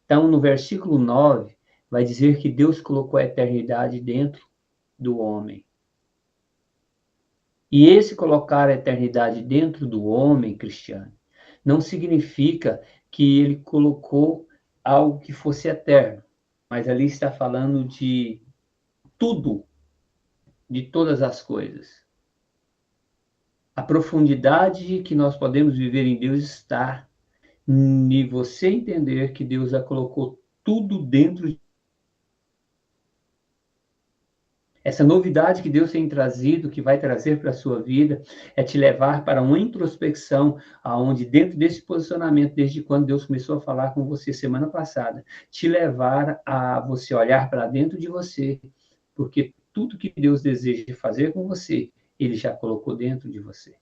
Então, no versículo 9, vai dizer que Deus colocou a eternidade dentro do homem. E esse colocar a eternidade dentro do homem, Cristiano, não significa que ele colocou algo que fosse eterno, mas ali está falando de tudo, de todas as coisas. A profundidade que nós podemos viver em Deus está em você entender que Deus já colocou tudo dentro. Essa novidade que Deus tem trazido, que vai trazer para a sua vida, é te levar para uma introspecção, aonde dentro desse posicionamento, desde quando Deus começou a falar com você semana passada, te levar a você olhar para dentro de você, porque tudo que Deus deseja fazer com você, Ele já colocou dentro de você.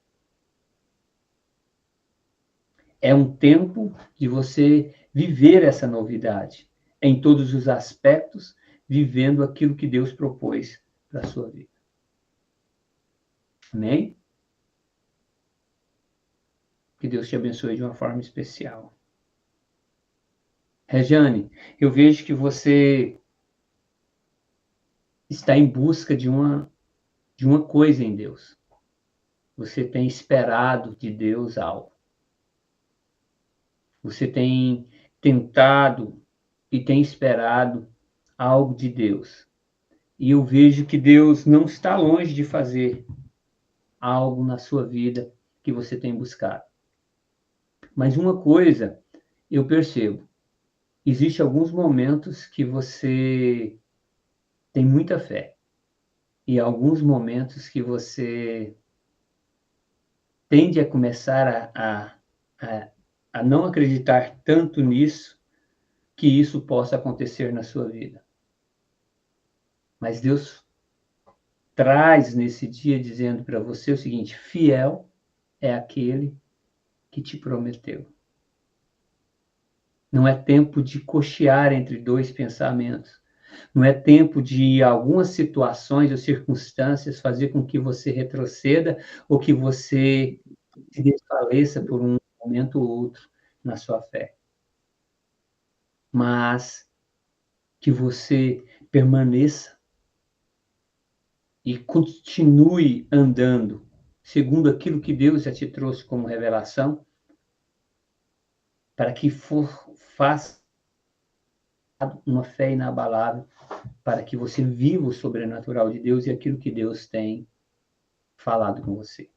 É um tempo de você viver essa novidade, em todos os aspectos, vivendo aquilo que Deus propôs para a sua vida. Amém? Que Deus te abençoe de uma forma especial. Rejane, eu vejo que você está em busca de uma coisa em Deus. Você tem esperado de Deus algo. Você tem tentado e tem esperado algo de Deus. E eu vejo que Deus não está longe de fazer algo na sua vida que você tem buscado. Mas uma coisa eu percebo, existem alguns momentos que você tem muita fé e alguns momentos que você tende a começar a não acreditar tanto nisso, que isso possa acontecer na sua vida. Mas Deus traz nesse dia dizendo para você o seguinte: fiel é aquele que te prometeu. Não é tempo de cochear entre dois pensamentos. Não é tempo de algumas situações ou circunstâncias fazer com que você retroceda ou que você se desfaleça por um momento ou outro na sua fé. Mas que você permaneça e continue andando segundo aquilo que Deus já te trouxe como revelação, para que faça uma fé inabalável, para que você viva o sobrenatural de Deus e aquilo que Deus tem falado com você.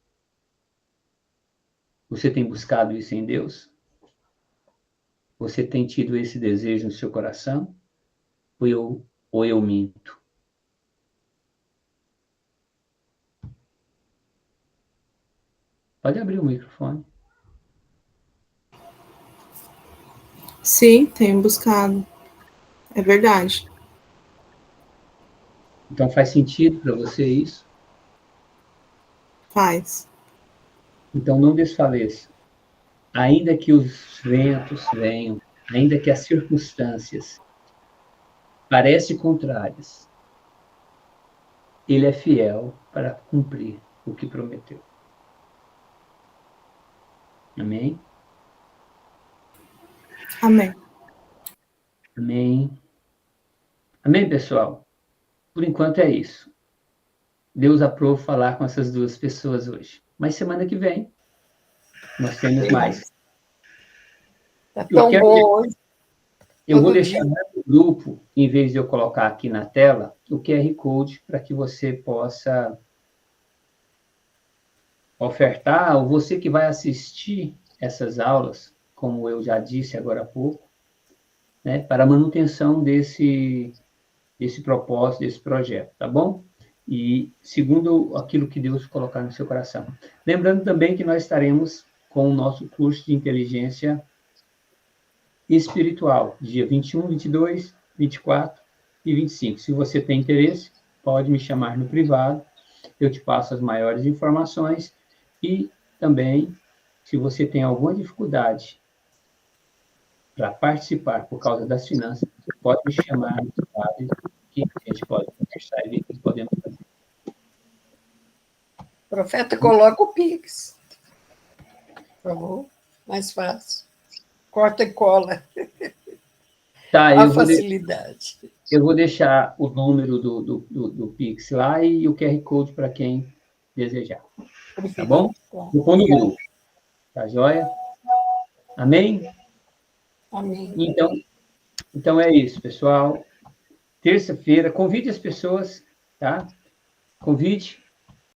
Você tem buscado isso em Deus? Você tem tido esse desejo no seu coração? Ou eu minto? Pode abrir o microfone. Sim, tenho buscado. É verdade. Então faz sentido para você isso? Faz. Então não desfaleça. Ainda que os ventos venham, ainda que as circunstâncias parecem contrárias, Ele é fiel para cumprir o que prometeu. Amém? Amém. Amém. Amém, pessoal? Por enquanto é isso. Deus aprova falar com essas duas pessoas hoje. Mas semana que vem nós temos mais. Está tão bom hoje. Eu vou deixar no grupo, em vez de eu colocar aqui na tela, o QR Code para que você possa ofertar, ou você que vai assistir essas aulas, como eu já disse agora há pouco, né, para a manutenção desse propósito, desse projeto, tá bom? E segundo aquilo que Deus colocar no seu coração. Lembrando também que nós estaremos com o nosso curso de inteligência espiritual, dia 21, 22, 24 e 25. Se você tem interesse, pode me chamar no privado, eu te passo as maiores informações e também, se você tem alguma dificuldade para participar por causa das finanças, você pode me chamar no privado que a gente pode conversar e ver o que podemos fazer. Profeta, coloca o Pix. Por favor, mais fácil. Corta e cola. Tá, A facilidade. Eu vou deixar o número do Pix lá e o QR Code para quem desejar. Tá bom? Vou pôr no grupo. Tá joia? Amém? Amém. Então é isso, pessoal. Terça-feira, convide as pessoas, tá? Convide